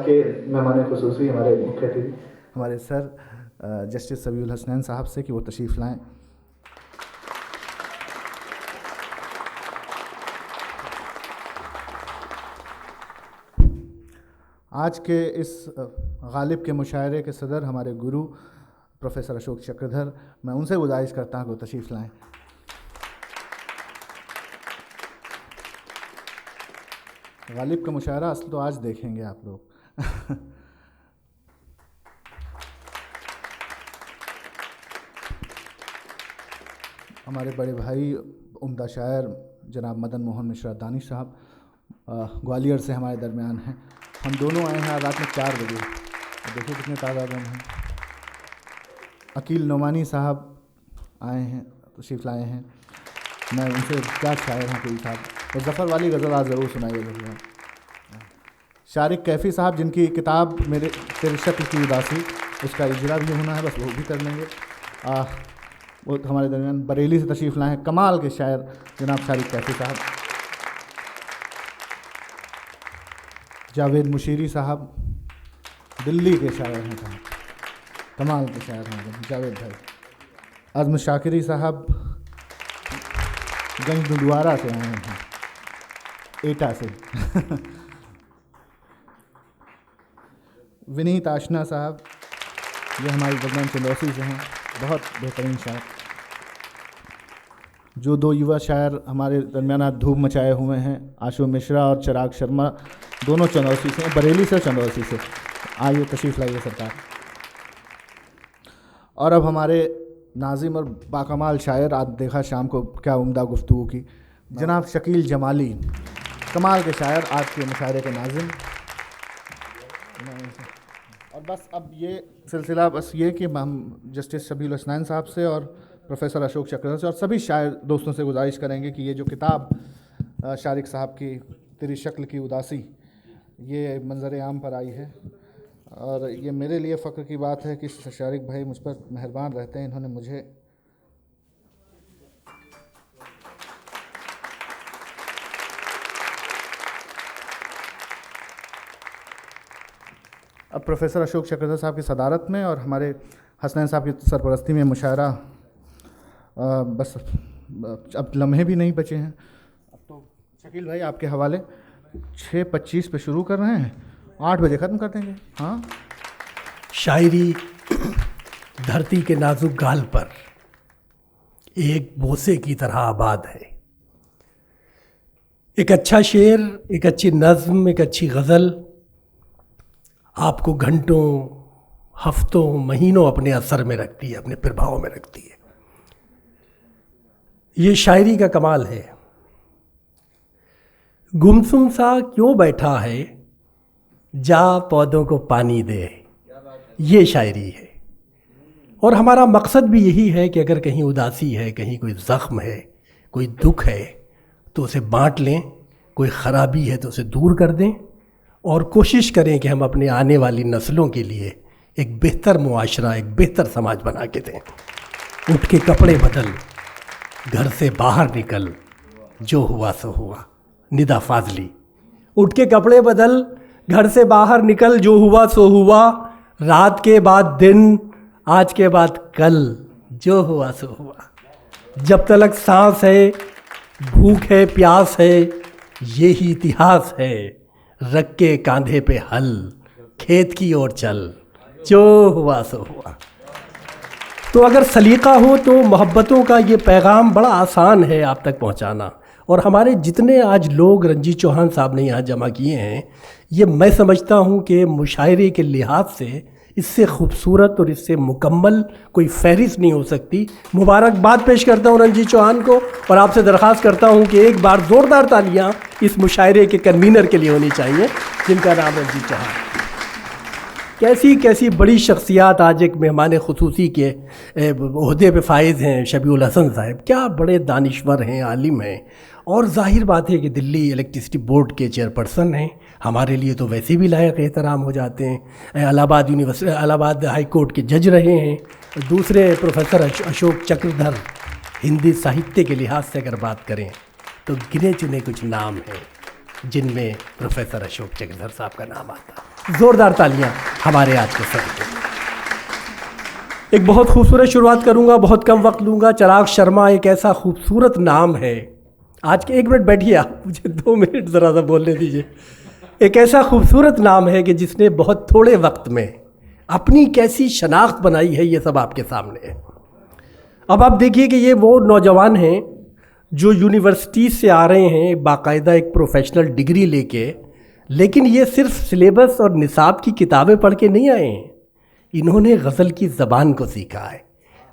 के मेहमान खुसूसी हमारे मुख्य अतिथि हमारे सर जस्टिस सबीउल हसनैन साहब से कि वो तशरीफ़ लाएँ। आज के इस गालिब के मुशायरे के सदर हमारे गुरु प्रोफेसर अशोक चक्रधर, मैं उनसे गुजारिश करता हूँ कि वो तशरीफ़ लाएँ। गालिब का मुशायरा असल तो आज देखेंगे आप लोग। हमारे बड़े भाई उम्दा शायर जनाब मदन मोहन मिश्रा दानिश साहब ग्वालियर से हमारे दरमियान हैं। हम दोनों आए हैं रात में 4 बजे, देखिए कितने तादाद में हैं। अकील नोमानी साहब आए हैं, तशरीफ़ लाए हैं। मैं उनसे क्या शायर हैं कोई साहब, तो ज़फ़र वाली गज़ल आज ज़रूर सुनाइएगा। शारिक कैफ़ी साहब जिनकी किताब मेरे तेरे शक्ल की उदासी, उसका इजरा भी होना है, बस वो भी कर लेंगे। वो हमारे दरमियान बरेली से तशरीफ़ लाए हैं कमाल के शायर जनाब शारिक कैफ़ी साहब। जावेद मुशीरी साहब दिल्ली के शायर हैं साहब, कमाल के शायर हैं जावेद भाई। आज़म शाकिरी साहब गंज दुद्वारा से आए हैं, एटा से। विनीत आशना साहब ये हमारी दरमियान चंदौसी से हैं, बहुत बेहतरीन शायर। जो 2 युवा शायर हमारे दरमियान आज धूम मचाए हुए हैं, आशु मिश्रा और चिराग शर्मा, दोनों चंदौसी से, बरेली से, चंदौसी से। आइए तशरीफ़ लाइए सरकार। और अब हमारे नाजिम और बाकमाल शायर, आज देखा शाम को क्या उम्दा गुफ्तगू की, जनाब शकील जमाली, कमाल के शायर, आज के मुशायरे के नाजिम। और बस अब ये सिलसिला बस ये कि हम जस्टिस सबीउल हसनैन साहब से और प्रोफेसर अशोक चक्रधर से और सभी शायर दोस्तों से गुजारिश करेंगे कि ये जो किताब शारिक साहब की तेरी शक्ल की उदासी, ये मंजर आम पर आई है। और ये मेरे लिए फ़ख्र की बात है कि शारिक भाई मुझ पर मेहरबान रहते हैं। इन्होंने मुझे अब प्रोफेसर अशोक चक्रधर साहब की सदारत में और हमारे हसनैन साहब की सरपरस्ती में मुशायरा, बस अब लम्हे भी नहीं बचे हैं। अब तो शकील भाई आपके हवाले 6:25 पे शुरू कर रहे हैं, 8 बजे ख़त्म कर देंगे। हाँ, शायरी धरती के नाजुक गाल पर एक बोसे की तरह आबाद है। एक अच्छा शेर, एक अच्छी नज़्म, एक अच्छी गज़ल आपको घंटों, हफ्तों, महीनों अपने असर में रखती है, अपने प्रभाव में रखती है। ये शायरी का कमाल है। गुमसुम सा क्यों बैठा है, जा पौधों को पानी दे, ये शायरी है। और हमारा मकसद भी यही है कि अगर कहीं उदासी है, कहीं कोई ज़ख्म है, कोई दुख है, तो उसे बांट लें, कोई ख़राबी है तो उसे दूर कर दें और कोशिश करें कि हम अपने आने वाली नस्लों के लिए एक बेहतर मुआशरा, एक बेहतर समाज बना के दें। उठ के कपड़े बदल, घर से बाहर निकल, जो हुआ सो हुआ, निदा फाजली। उठ के कपड़े बदल, घर से बाहर निकल, जो हुआ सो हुआ, रात के बाद दिन, आज के बाद कल, जो हुआ सो हुआ। जब तलक सांस है, भूख है, प्यास है, यही इतिहास है, रख के कांधे पे हल, खेत की ओर चल, जो हुआ सो हुआ। तो अगर सलीका हो तो मोहब्बतों का ये पैगाम बड़ा आसान है आप तक पहुंचाना। और हमारे जितने आज लोग रंजीत चौहान साहब ने यहाँ जमा किए हैं, ये मैं समझता हूँ कि मुशायरे के लिहाज से इससे खूबसूरत और इससे मुकम्मल कोई फहरिस्त नहीं हो सकती। मुबारकबाद पेश करता हूँ रंजीत चौहान को और आपसे दरख्वास्त करता हूँ कि एक बार ज़ोरदार तालियाँ इस मुशायरे के कन्वीनर के लिए होनी चाहिए, जिनका नाम रंजीत चौहान। कैसी कैसी बड़ी शख्सियात आज एक मेहमान खुसूसी के ओहदे पे फाइज हैं। शबीउल हसन साहब क्या बड़े दानिश्वर हैं, आलिम हैं, और जाहिर बात है कि दिल्ली इलेक्ट्रिसिटी बोर्ड के चेयरपर्सन हैं। हमारे लिए तो वैसे भी लायक एहतराम हो जाते हैं। इलाहाबाद हाई कोर्ट के जज रहे हैं। दूसरे प्रोफेसर अशोक चक्रधर, हिंदी साहित्य के लिहाज से अगर बात करें तो गिने चुने कुछ नाम हैं जिनमें प्रोफेसर अशोक चक्रधर साहब का नाम आता है। ज़ोरदार तालियां हमारे आज के सत्र के। एक बहुत खूबसूरत शुरुआत करूंगा, बहुत कम वक्त लूंगा। चिराग शर्मा एक ऐसा खूबसूरत नाम है। आज के 1 मिनट बैठिए आप, मुझे 2 मिनट ज़रा सा बोलने दीजिए। एक ऐसा खूबसूरत नाम है कि जिसने बहुत थोड़े वक्त में अपनी कैसी शनाख्त बनाई है, ये सब आपके सामने है। अब आप देखिए कि ये वो नौजवान हैं जो यूनिवर्सिटी से आ रहे हैं बाकायदा एक प्रोफेशनल डिग्री लेके, लेकिन ये सिर्फ सिलेबस और निसाब की किताबें पढ़ के नहीं आए हैं। इन्होंने गज़ल की ज़बान को सीखा है,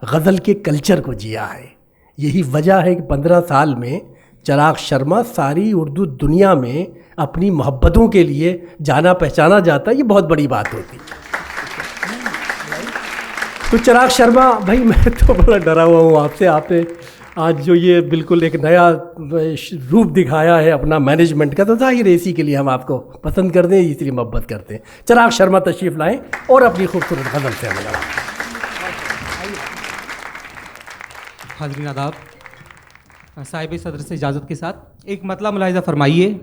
गज़ल के कल्चर को जिया है। यही वजह है कि 15 साल में चिराग शर्मा सारी उर्दू दुनिया में अपनी मोहब्बतों के लिए जाना पहचाना जाता है। ये बहुत बड़ी बात होती है। तो चिराग शर्मा भाई, मैं तो बड़ा डरा हुआ हूँ आपसे। आपने आज जो ये बिल्कुल एक नया रूप दिखाया है अपना मैनेजमेंट का, तो जाहिर है इसी के लिए हम आपको पसंद करते हैं, इसलिए मोहब्बत करते हैं। चिराग शर्मा तशरीफ़ लाएं और अपनी खूबसूरत गज़ल से हमें लगा। हाज़रीन आदाब, साहिब सदर से इजाज़त के साथ एक मतला मुलाहिज़ा फरमाइए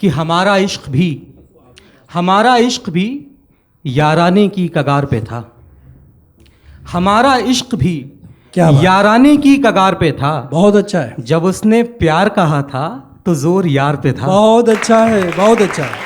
कि हमारा इश्क भी याराने की कगार पे था। हमारा इश्क भी क्या बात? याराने की कगार पे था। बहुत अच्छा है, जब उसने प्यार कहा था तो जोर यार पे था। बहुत अच्छा है, बहुत अच्छा है,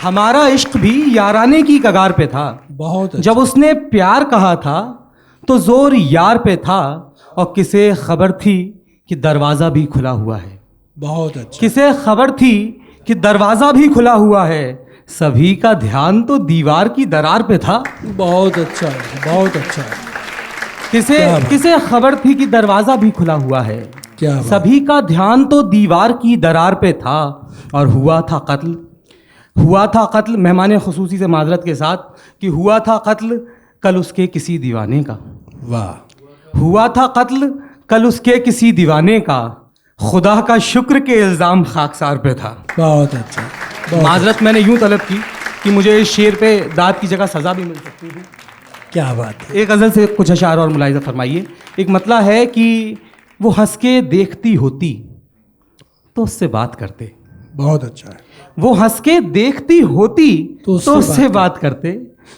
हमारा इश्क भी याराने की कगार पे था। बहुत अच्छा। जब उसने प्यार कहा था तो जोर यार पे था, और किसे खबर थी कि दरवाज़ा भी खुला हुआ है। बहुत अच्छा, किसे खबर थी कि दरवाज़ा भी खुला हुआ है। सभी का ध्यान तो दीवार की दरार पे था। बहुत अच्छा है, बहुत अच्छा है। किसे खबर थी कि दरवाज़ा भी खुला हुआ है। क्या बात? सभी का ध्यान तो दीवार की दरार पे था, और हुआ था कत्ल। मेहमान खुसूसी से माजरत के साथ कि हुआ था कत्ल कल उसके किसी दीवाने का। वाह, हुआ था कत्ल कल उसके किसी दीवाने का। खुदा का शुक्र के इल्ज़ाम खाकसार पे था। बहुत अच्छा, माजरत मैंने यूं तलब की कि मुझे इस शेर पे दाद की जगह सज़ा भी मिल सकती थी। क्या बात है। एक गज़ल से कुछ अशार और मुलाहिज़ा फरमाइए। एक मतला है कि वो हंस के देखती होती तो उससे बात करते। बहुत अच्छा है। वो हंस के देखती होती तो तो उससे बात करते।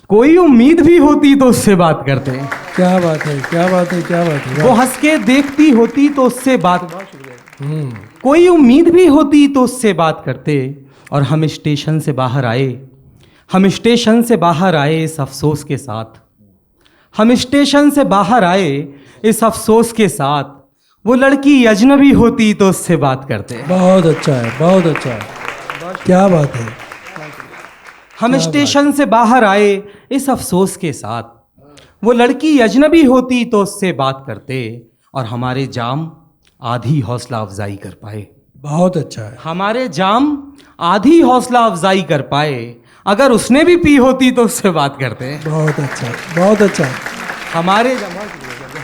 कोई उम्मीद भी होती तो उससे बात करते। क्या बात है, क्या बात है, क्या बात है। वो हंस के देखती होती तो उससे बात, कोई उम्मीद भी होती तो उससे बात करते। और हम स्टेशन से बाहर आए, हम स्टेशन से बाहर आए इस अफसोस के साथ। हम स्टेशन से बाहर आए इस अफसोस के साथ, वो लड़की अजनबी होती तो उससे बात करते। बहुत अच्छा है, बहुत अच्छा है, क्या बात है। हम स्टेशन से बाहर आए इस अफसोस के साथ, वो लड़की अजनबी होती तो उससे बात करते। और हमारे जाम आधी हौसला अफजाई कर पाए। बहुत अच्छा है। हमारे जाम आधी हौसला अफजाई कर पाए। अगर उसने भी पी होती तो उससे बात करते। बहुत अच्छा, बहुत अच्छा,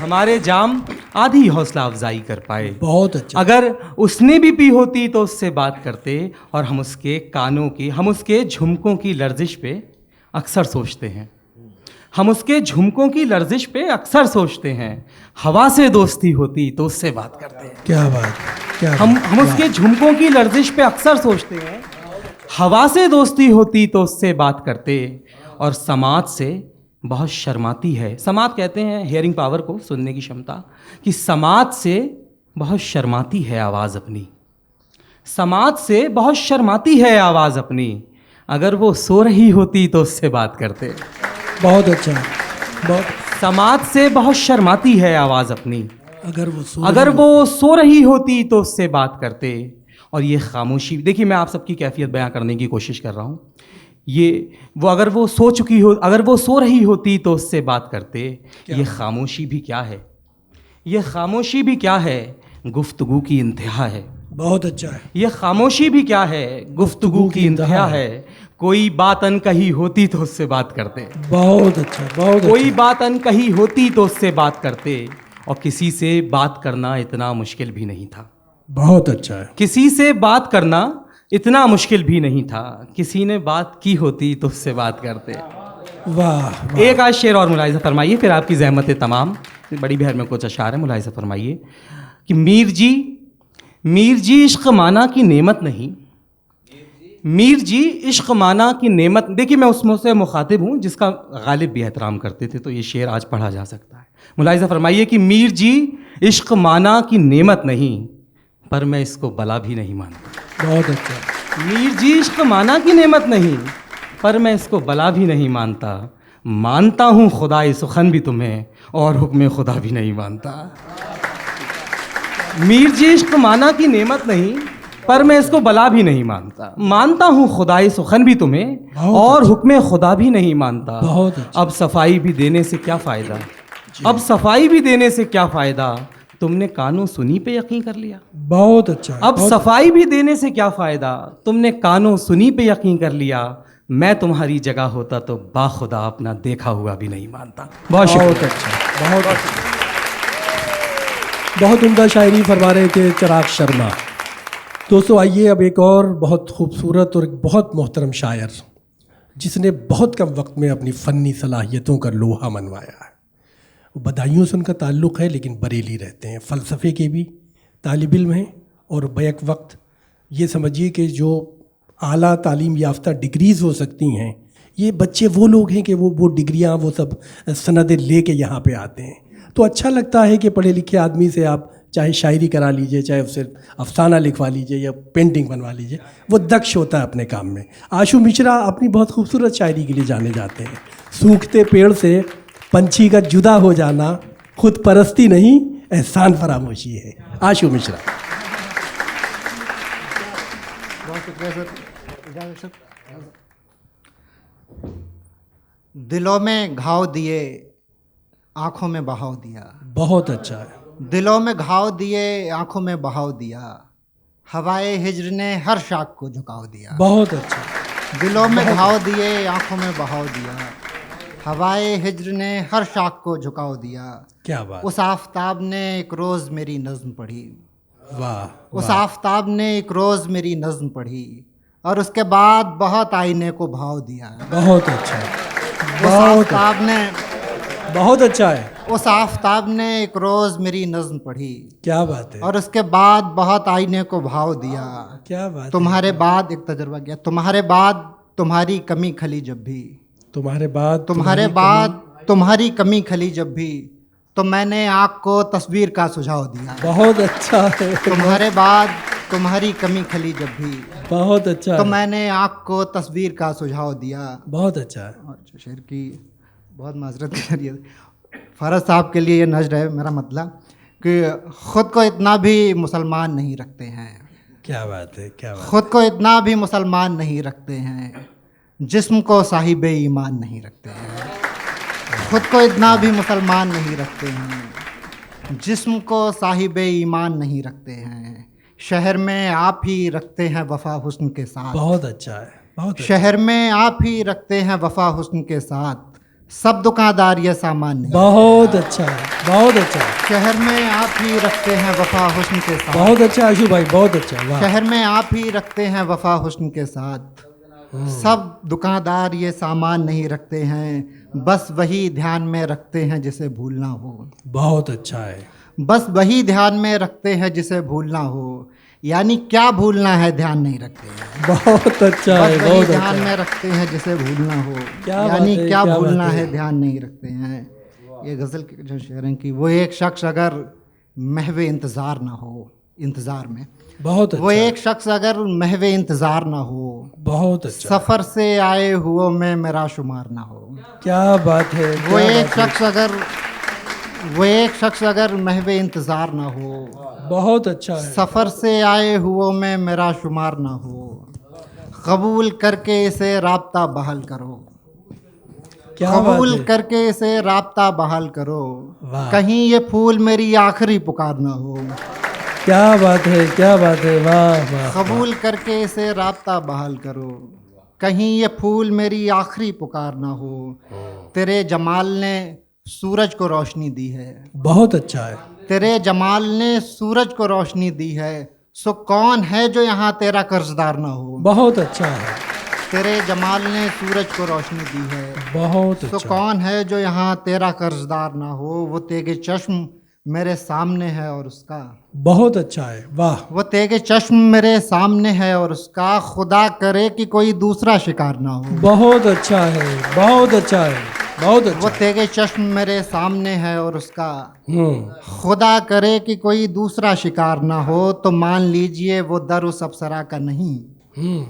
हमारे जाम आधी हौसला अफजाई कर पाए। बहुत अच्छा। अगर उसने भी पी होती तो उससे बात करते। और हम उसके कानों की, हम उसके झुमकों की लर्जिश पे अक्सर सोचते हैं। हम उसके झुमकों की लर्जिश पे अक्सर सोचते हैं। हवा से दोस्ती होती तो उससे बात करते हैं। क्या बात, क्या हम उसके झुमकों की लर्जिश पे अक्सर सोचते हैं। हवा से दोस्ती होती तो उससे बात करते। और समात से बहुत शर्माती है। समात कहते हैं हियरिंग पावर को, सुनने की क्षमता, कि समात से बहुत शर्माती है आवाज़ अपनी। समात से बहुत शर्माती है आवाज़ अपनी। अगर वो सो रही होती तो उससे बात करते। बहुत अच्छा, बहुत। समात से बहुत शर्माती है आवाज़ अपनी। अगर वो सो रही होती तो उससे बात करते। और ये खामोशी, देखिए मैं आप सबकी कैफियत बयां करने की कोशिश कर रहा हूँ। अगर वो सो चुकी हो, अगर वो सो रही होती तो उससे बात करते। ये खामोशी भी क्या है, ये खामोशी भी क्या है, गुफ्तगू की इंतहा है। बहुत अच्छा है। ये खामोशी भी क्या है, गुफ्तगू की इंतहा है। कोई बात अनकही होती तो उससे बात करते। बहुत अच्छा, बहुत कोई बात अनकही होती तो उससे बात करते। और किसी से बात करना इतना मुश्किल भी नहीं था। बहुत अच्छा है। किसी से बात करना इतना मुश्किल भी नहीं था। किसी ने बात की होती तो उससे बात करते। वाह। एक आज शेर और मुलाहिज़ा फरमाइए, फिर आपकी ज़हमत तमाम। बड़ी बहर में कुछ अशार है, मुलाहिज़ा फरमाइए कि मीर जी इश्क माना की नेमत नहीं, मीर जी इश्क माना की नेमत, देखिए मैं उसमें से मुखातिब हूँ जिसका गालिब भी एहतराम करते थे, तो ये शेर आज पढ़ा जा सकता है। मुलाहिज़ा फरमाइए कि मीर जी इश्क माना की नेमत नहीं, पर मैं इसको बला भी नहीं मानता। बहुत अच्छा। मीर जी इश्क माना की नेमत नहीं, पर मैं इसको बला भी नहीं मानता। मानता हूँ खुदाई सुखन भी तुम्हें, और हुक्म खुदा भी नहीं मानता। मीर जी इश्क माना की नेमत नहीं, पर मैं इसको बला भी नहीं मानता। मानता हूँ खुदाई सुखन भी तुम्हें, और हुक्म खुदा भी नहीं मानता। बहुत अच्छा। अब सफाई भी देने से क्या फ़ायदा, अब सफाई भी देने से क्या फ़ायदा, तुमने कानों सुनी पे यकीन कर लिया। बहुत अच्छा। अब सफाई भी देने से क्या फ़ायदा, तुमने कानों सुनी पे यकीन कर लिया। मैं तुम्हारी जगह होता तो बाखुदा अपना देखा हुआ भी नहीं मानता। बहुत शुक्रिया। अच्छा, बहुत अच्छा। बहुत उम्दा शायरी फरमा रहे थे चिराग शर्मा। दोस्तों आइए अब एक और बहुत खूबसूरत और एक बहुत मोहतरम शायर जिसने बहुत कम वक्त में अपनी फ़नी सलाहियतों का लोहा मनवाया है। बदायूं से उनका ताल्लुक़ है, लेकिन बरेली रहते हैं। फ़लसफ़े के भी तालिब इल्म हैं और बैक वक्त ये समझिए कि जो आला तालीम याफ्ता डिग्रीज़ हो सकती हैं, ये बच्चे वो लोग हैं कि वो डिग्रियां वो सब सनदें ले के यहाँ पे आते हैं। तो अच्छा लगता है कि पढ़े लिखे आदमी से आप चाहे शायरी करा लीजिए, चाहे उससे अफसाना लिखवा लीजिए या पेंटिंग बनवा लीजिए, वो दक्ष होता है अपने काम में। आशू मिश्रा अपनी बहुत खूबसूरत शायरी के लिए जाने जाते हैं। सूखते पेड़ से पंछी का जुदा हो जाना खुद परस्ती नहीं, एहसान फरामोशी है। आशू मिश्रा। बहुत शुक्रिया सर, इजाज़त सर। दिलों में घाव दिए, आँखों में बहाव दिया। बहुत अच्छा है। दिलों में घाव दिए, आँखों में बहाव दिया। हवाए हिज्र ने हर शाख को झुकाव दिया। बहुत अच्छा। दिलों में घाव दिए, आँखों में बहाव दिया। हवाए हिज्र ने हर शाख को झुकाव दिया। क्या बात। उस आफताब ने एक रोज़ मेरी नज़्म पढ़ी। वाह। उस आफताब ने एक रोज़ मेरी नज़्म पढ़ी, और उसके बाद बहुत आईने को भाव दिया। बहुत अच्छा। उस बहुत आफताब ने बहुत अच्छा है। उस आफताब ने एक रोज़ मेरी नज़्म पढ़ी, क्या बात है। और उसके बाद बहुत आईने को भाव दिया। क्या बात है। तुम्हारे बाद एक तजुर्बा किया, तुम्हारे बाद तुम्हारी कमी खली जब भी, तुम्हारे बाद तुम्हारे बाद तुम्हारी कमी खली जब भी, तो मैंने आँख को तस्वीर का सुझाव दिया। बहुत अच्छा है। तुम्हारे बाद तुम्हारी कमी खली जब भी, बहुत अच्छा तो है। मैंने आँख को तस्वीर का सुझाव दिया। बहुत अच्छा है। और जो शेर की बहुत माजरत करिए, फ़रज साहब के लिए ये नज़र है मेरा मतलब कि ख़ुद को इतना भी मुसलमान नहीं रखते हैं। क्या बात है। क्या बात। ख़ुद को इतना भी मुसलमान नहीं रखते हैं, जिस्म को साहिब ईमान नहीं रखते हैं। ख़ुद को इतना भी मुसलमान नहीं रखते हैं, जिस्म को साहिब ईमान नहीं रखते हैं। शहर में आप ही रखते हैं वफ़ा हुस्न के साथ। बहुत अच्छा है। बहुत अच्छा। शहर में आप ही रखते हैं वफ़ा हुस्न के साथ, सब दुकानदार ये सामान नहीं। बहुत अच्छा है। बहुत अच्छा है। शहर में आप ही रखते हैं वफ़ा हुस्न के साथ। बहुत अच्छा आशु भाई। बहुत अच्छा। वाह। शहर में आप ही रखते हैं वफ़ा हुस्न के साथ, सब दुकानदार ये सामान नहीं रखते हैं, बस वही ध्यान में रखते हैं जिसे भूलना हो। बहुत अच्छा है। बस वही ध्यान में रखते हैं जिसे भूलना हो, यानी क्या भूलना है ध्यान नहीं रखते हैं। बहुत अच्छा है। बस वही बहुत ध्यान अच्छा। में रखते हैं जिसे भूलना हो, क्या बात यानी है, क्या क्या भूलना बात है। है ध्यान नहीं रखते हैं। ये गज़ल की जो शेरों की, वो एक शख्स अगर महवे इंतज़ार ना हो, इंतज़ार में बहुत अच्छा। वो एक शख्स अगर महवे इंतज़ार ना हो, बहुत अच्छा। सफ़र से आए हुओं में मेरा शुमार ना हो। क्या बात है। वो क्या एक बात है। शख्स अगर वो एक शख्स अगर महवे इंतज़ार ना हो, बहुत अच्छा है। सफ़र से आए हुओं में मेरा शुमार ना हो, कबूल करके इसे राब्ता बहाल करो। क्या बात कबूल है। करके इसे राब्ता बहाल करो, वाह। कहीं ये फूल मेरी आखिरी पुकार ना हो। क्या बात है। क्या बात है। वाह वाह। कबूल करके इसे राब्ता बहाल करो, कहीं ये फूल मेरी आखिरी पुकार ना हो। तेरे जमाल ने सूरज को रोशनी दी है, बहुत अच्छा है। तेरे जमाल ने सूरज को रोशनी दी है, सो कौन है जो यहाँ तेरा कर्जदार ना हो। बहुत अच्छा है। तेरे जमाल ने सूरज को रोशनी दी है, बहुत तो अच्छा। कौन है जो यहाँ तेरा कर्जदार ना हो। वो तेरे चश्म मेरे सामने है और उसका, बहुत अच्छा है, वाह। वो तेगे चश्म मेरे सामने है और उसका, खुदा करे कि कोई दूसरा शिकार ना हो। बहुत अच्छा है, बहुत अच्छा है, बहुत वो अच्छा। तेगे चश्म मेरे सामने है और उसका, हम्म। खुदा करे कि कोई दूसरा शिकार ना हो। तो मान लीजिए वो दर उस अप्सरा का नहीं, हम्म।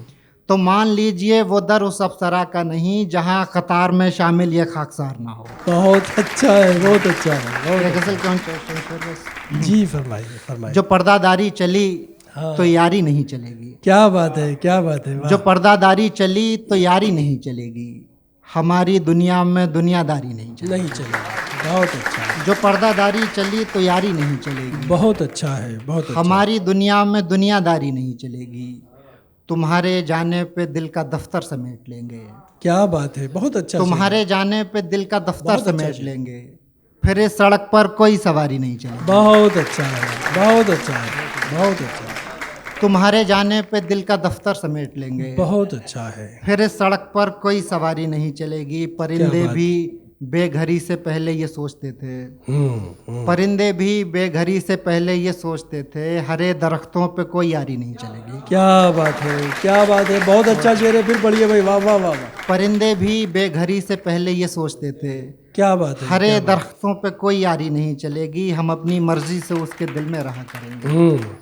तो मान लीजिए वो दर उस अप्सरा का नहीं जहाँ कतार में शामिल ये खाकसार ना हो। बहुत अच्छा है, बहुत अच्छा है, बहुत ये अच्छा। गजल कौन जी फरमाइए, फरमाइए। जो पर्दादारी चली हाँ। तो यारी नहीं चलेगी, क्या बात है, क्या बात है, वाह। जो पर्दादारी चली तो यारी नहीं चलेगी, हमारी दुनिया में दुनियादारी नहीं चलेगी। नहीं चलेगा, बहुत अच्छा है, जो पर्दादारी चली तो यारी नहीं चलेगी, बहुत अच्छा है, बहुत अच्छा। हमारी दुनिया में दुनियादारी नहीं चलेगी, तुम्हारे जाने पे दिल का दफ्तर समेट लेंगे। क्या बात है, बहुत अच्छा। तुम्हारे जाने पे दिल का दफ्तर बहुत अच्छा समेट शेर। लेंगे, फिर इस सड़क पर कोई सवारी नहीं चलेगी। बहुत अच्छा है, बहुत अच्छा है, बहुत अच्छा है, तुम्हारे जाने पे दिल का दफ्तर समेट लेंगे, बहुत अच्छा है। फिर इस सड़क पर कोई सवारी नहीं चलेगी। परिंदे बात। भी बेघरी से पहले ये सोचते थे, हम्म। परिंदे भी बेघरी से पहले ये सोचते थे, हरे दरख्तों पे कोई यारी नहीं चलेगी। क्या बात है, क्या बात है, बहुत अच्छा शेर है, फिर पढ़िए भाई, वाह वाह वाह वाह। परिंदे भी बेघरी से पहले ये सोचते थे, क्या बात है, हरे क्या बात दरख्तों पे कोई यारी नहीं चलेगी, हम अपनी मर्जी से उसके दिल में रहा करेंगे।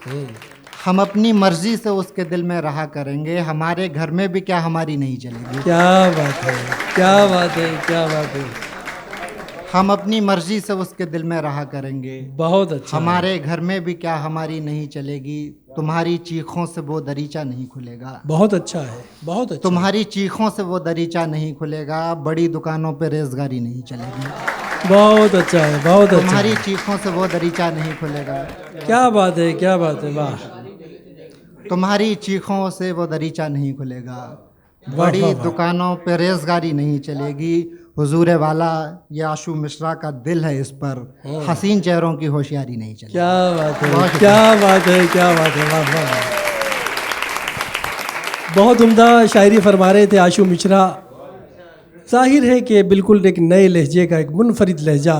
है। हम अपनी मर्जी से उसके दिल में रहा करेंगे, हमारे घर में भी क्या हमारी नहीं चलेगी। क्या बात है, क्या बात है, क्या बात है, हम अपनी मर्जी से उसके दिल में रहा करेंगे, बहुत अच्छा। हमारे घर में भी क्या हमारी नहीं चलेगी, तुम्हारी चीखों से वो दरीचा नहीं खुलेगा। बहुत अच्छा है, बहुत अच्छा। तुम्हारी चीखों से वो दरीचा नहीं खुलेगा, बड़ी दुकानों पे रेजगारी नहीं चलेगी। बहुत अच्छा है, बहुत अच्छा। तुम्हारी चीखों से वो दरीचा नहीं खुलेगा। क्या बात है, क्या बात है, वाह। तुम्हारी चीखों से वो दरीचा नहीं खुलेगा, वाह, बड़ी वाह, वाह। दुकानों पे रेजगारी नहीं चलेगी। हुजूर वाला ये आशू मिश्रा का दिल है, इस पर हसीन चेहरों की होशियारी नहीं चलेगी। क्या बात है, बहुत क्या बात है, क्या बात है, वाह वाह वाह। बहुत उम्दा शायरी फरमा रहे थे आशू मिश्रा। जाहिर है कि बिल्कुल एक नए लहजे का, एक मुनफरिद लहजा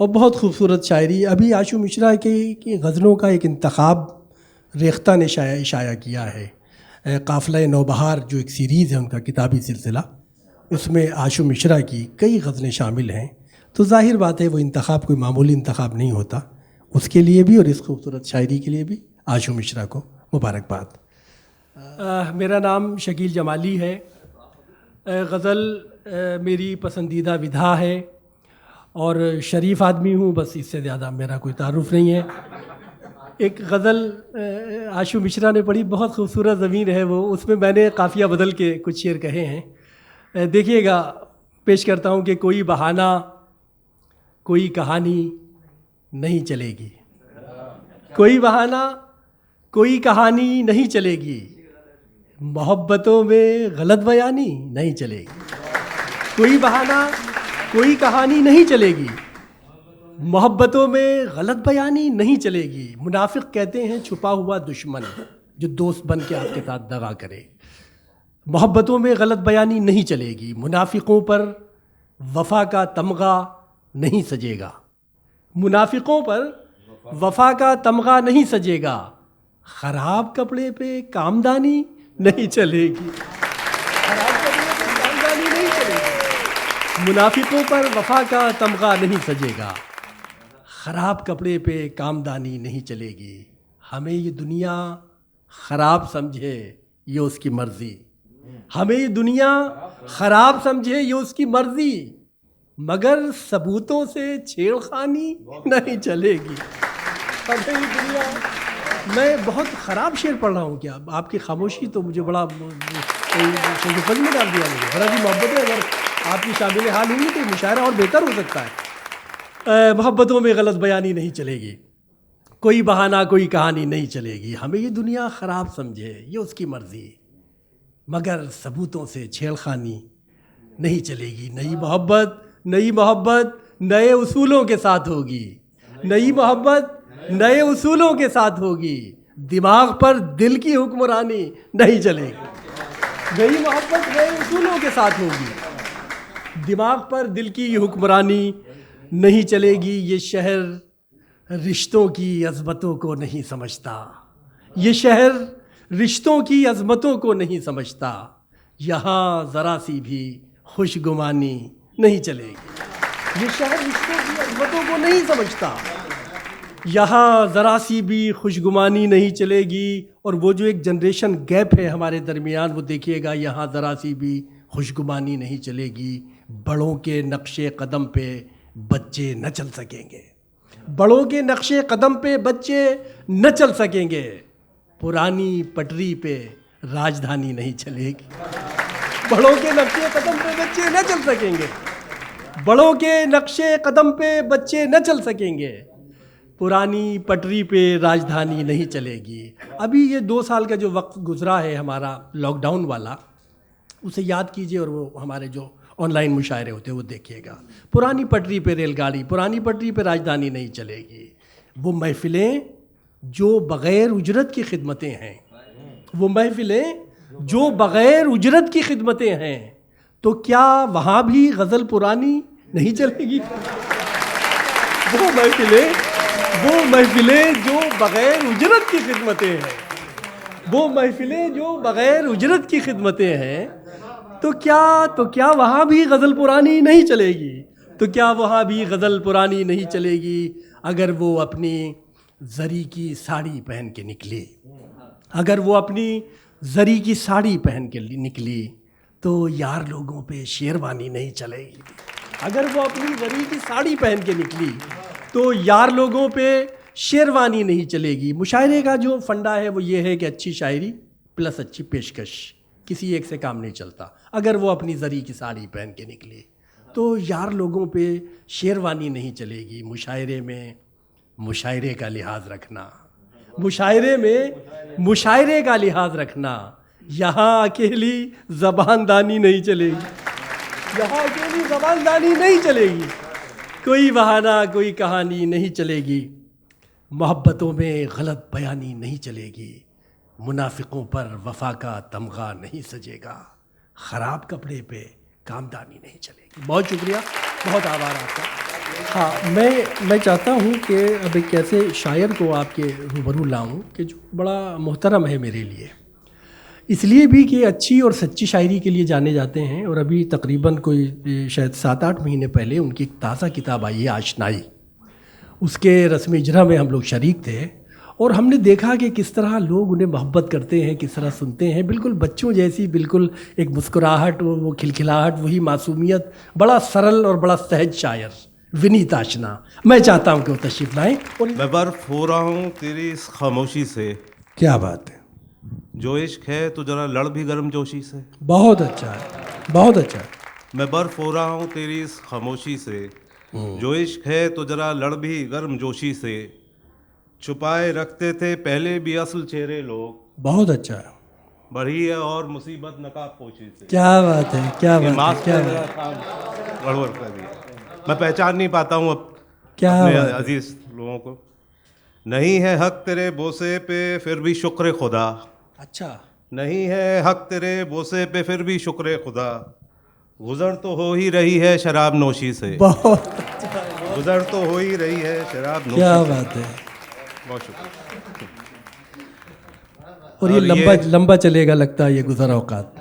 और बहुत खूबसूरत शायरी। अभी आशू मिश्रा की गज़लों का एक इंतखाब रेख्ता ने शाया किया है। काफ़िला नौबहार जो एक सीरीज़ है उनका किताबी सिलसिला, उसमें आशू मिश्रा की कई गज़लें शामिल हैं। तो जाहिर बात है वो इंतखाब कोई मामूली इंतखाब नहीं होता। उसके लिए भी और इस खूबसूरत शायरी के लिए भी आशू मिश्रा को मुबारकबाद। मेरा नाम शकील जमाली है। गज़ल मेरी पसंदीदा विधा है और शरीफ आदमी हूँ, बस इससे ज़्यादा मेरा कोई तारुफ नहीं है। एक गज़ल आशू मिश्रा ने पढ़ी, बहुत खूबसूरत ज़मीन है वो, उसमें मैंने काफ़िया बदल के कुछ शेर कहे हैं। देखिएगा, पेश करता हूँ कि कोई बहाना कोई कहानी नहीं चलेगी, कोई बहाना कोई कहानी नहीं चलेगी, मोहब्बतों में गलत बयानी नहीं चलेगी। कोई बहाना कोई कहानी नहीं चलेगी, मोहब्बतों में गलत बयानी नहीं चलेगी। मुनाफिक कहते हैं छुपा हुआ दुश्मन जो दोस्त बन के आपके साथ दगा करे। मोहब्बतों में गलत बयानी नहीं चलेगी, मुनाफिकों पर वफ़ा का तमगा नहीं सजेगा। मुनाफिकों पर वफ़ा का तमगा नहीं सजेगा, ख़राब कपड़े पे कामदानी नहीं चलेगी। ख़राब कपड़े पे कामदानी नहीं चलेगी, मुनाफिकों पर वफ़ा का तमगा नहीं सजेगा, ख़राब कपड़े पे कामदानी नहीं चलेगी। हमें ये दुनिया ख़राब समझे ये उसकी मर्ज़ी, हमें ये दुनिया ख़राब समझे ये उसकी मर्ज़ी, मगर सबूतों से छेड़खानी नहीं चलेगी। हमें ये दुनिया, मैं बहुत ख़राब शेर पढ़ रहा हूँ क्या? आपकी खामोशी तो मुझे बड़ा शोकपज में डाल दिया मुझे। बड़ा भी मोहब्बत है, अगर आपकी शामिल हाल होंगी तो मुशायरा और बेहतर हो सकता है। मोहब्बतों में गलत बयानी नहीं चलेगी, कोई बहाना कोई कहानी नहीं चलेगी, हमें ये दुनिया ख़राब समझे ये उसकी मर्ज़ी, मगर सबूतों से छेड़खानी नहीं चलेगी। नई मोहब्बत नए उसूलों के साथ होगी, नई मोहब्बत नए उसूलों के साथ होगी, दिमाग पर दिल की हुक्मरानी नहीं चलेगी। नई मोहब्बत नए उसूलों के साथ होगी, दिमाग पर दिल की हुक्मरानी नहीं चलेगी। ये शहर रिश्तों की अज़मतों को नहीं समझता। ये शहर रिश्तों की अज़मतों को नहीं समझता। यहाँ ज़रा सी भी खुशगुमानी नहीं चलेगी। ये शहर रिश्तों की अज़मतों को नहीं समझता। यहाँ ज़रा सी भी खुशगुमानी नहीं चलेगी। और वो जो एक जनरेशन गैप है हमारे दरमियान, वो देखिएगा, यहाँ ज़रा सी भी खुशगुमानी नहीं चलेगी। बड़ों के नक्शे कदम पे बच्चे न चल सकेंगे। बड़ों के नक्शे कदम पे बच्चे न चल सकेंगे। पुरानी पटरी पे राजधानी नहीं चलेगी। बड़ों के नक्शे कदम पे बच्चे न चल सकेंगे। बड़ों के नक्शे कदम पे बच्चे न चल सकेंगे। पुरानी पटरी पे राजधानी नहीं चलेगी। अभी ये 2 साल का जो वक्त गुजरा है हमारा लॉकडाउन वाला, उसे याद कीजिए और वो हमारे जो ऑनलाइन मुशायरे होते हैं वो देखिएगा। पुरानी पटरी पे रेलगाड़ी, पुरानी पटरी पे राजधानी नहीं चलेगी। वो महफ़िलें जो बग़ैर उजरत की खिदमतें हैं, वो महफ़िलें जो बग़ैर उजरत की खिदमतें हैं, तो क्या वहाँ भी गज़ल पुरानी नहीं चलेगी? वो महफ़िलें जो बग़ैर उजरत की खिदमतें हैं, वो महफ़िलें जो बग़ैर उजरत की खिदमतें हैं, तो क्या वहाँ भी गज़ल पुरानी नहीं चलेगी? तो क्या वहाँ भी गज़ल पुरानी नहीं चलेगी? अगर वो अपनी ज़री की साड़ी पहन के निकली, अगर वो अपनी ज़री की साड़ी पहन के निकली, तो यार लोगों पे शेरवानी नहीं चलेगी। अगर वो अपनी ज़री की साड़ी पहन के निकली, तो यार लोगों पे शेरवानी नहीं चलेगी। मुशायरे का जो फंडा है वो ये है कि अच्छी शायरी प्लस अच्छी पेशकश, किसी एक से काम नहीं चलता। अगर वो अपनी ज़री की साड़ी पहन के निकले, तो यार लोगों पे शेरवानी नहीं चलेगी। मुशायरे में मुशायरे का लिहाज रखना, मुशायरे में मुशायरे का लिहाज रखना। यहाँ अकेली ज़बानदानी नहीं चलेगी। यहाँ अकेली ज़बानदानी नहीं चलेगी। कोई बहाना, कोई कहानी नहीं चलेगी। मोहब्बतों में गलत बयानी नहीं चलेगी। मुनाफिकों पर वफा का तमगा नहीं सजेगा। ख़राब कपड़े पे कामदानी नहीं चलेगी। बहुत शुक्रिया, बहुत आभार आपका। हाँ, मैं चाहता हूँ कि अब एक ऐसे शायर को आपके रूबरू लाऊं कि जो बड़ा मोहतरम है मेरे लिए, इसलिए भी कि अच्छी और सच्ची शायरी के लिए जाने जाते हैं। और अभी तकरीबन कोई शायद 7-8 महीने पहले उनकी एक ताज़ा किताब आई है, आशनाई। उसके रस्म इजरा में हम लोग शरीक थे और हमने देखा कि किस तरह लोग उन्हें मोहब्बत करते हैं, किस तरह सुनते हैं। बिल्कुल बच्चों जैसी, बिल्कुल एक मुस्कुराहट, वो खिलखिलाहट, वही मासूमियत, बड़ा सरल और बड़ा सहज शायर विनीत आशना। मैं चाहता हूँ कि वो तशरीफ़ लाएँ। और मैं बर्फ हो रहा हूँ तेरी इस खामोशी से। क्या बात है, जो इश्क है तो जरा लड़ भी गर्म जोशी से। बहुत अच्छा है, बहुत अच्छा है। मैं बर्फ हो रहा हूँ तेरी इस खामोशी से। जो इश्क है तो जरा लड़ भी गर्म जोशी से। छुपाए रखते थे पहले भी असल चेहरे लोग। बहुत अच्छा है, बढ़ी है और मुसीबत नकाब पोशी से। क्या बात है, क्या ये बात है, मास्क क्या ने बात जरा काम गड़बड़ कर दिया। मैं पहचान नहीं पाता हूँ अब क्या अपने बात है। अजीज लोगों को। नहीं है हक तेरे बोसे पे फिर भी शुक्र खुदा। अच्छा, नहीं है हक तेरे बोसे पे फिर भी शुक्र खुदा। गुजर तो हो ही रही है शराब नोशी से। बहुत गुजर तो हो ही रही है शराब नोशी क्या से। बात है। बहुत शुक्रिया। और ये लंबा चलेगा लगता है ये गुज़र औकात।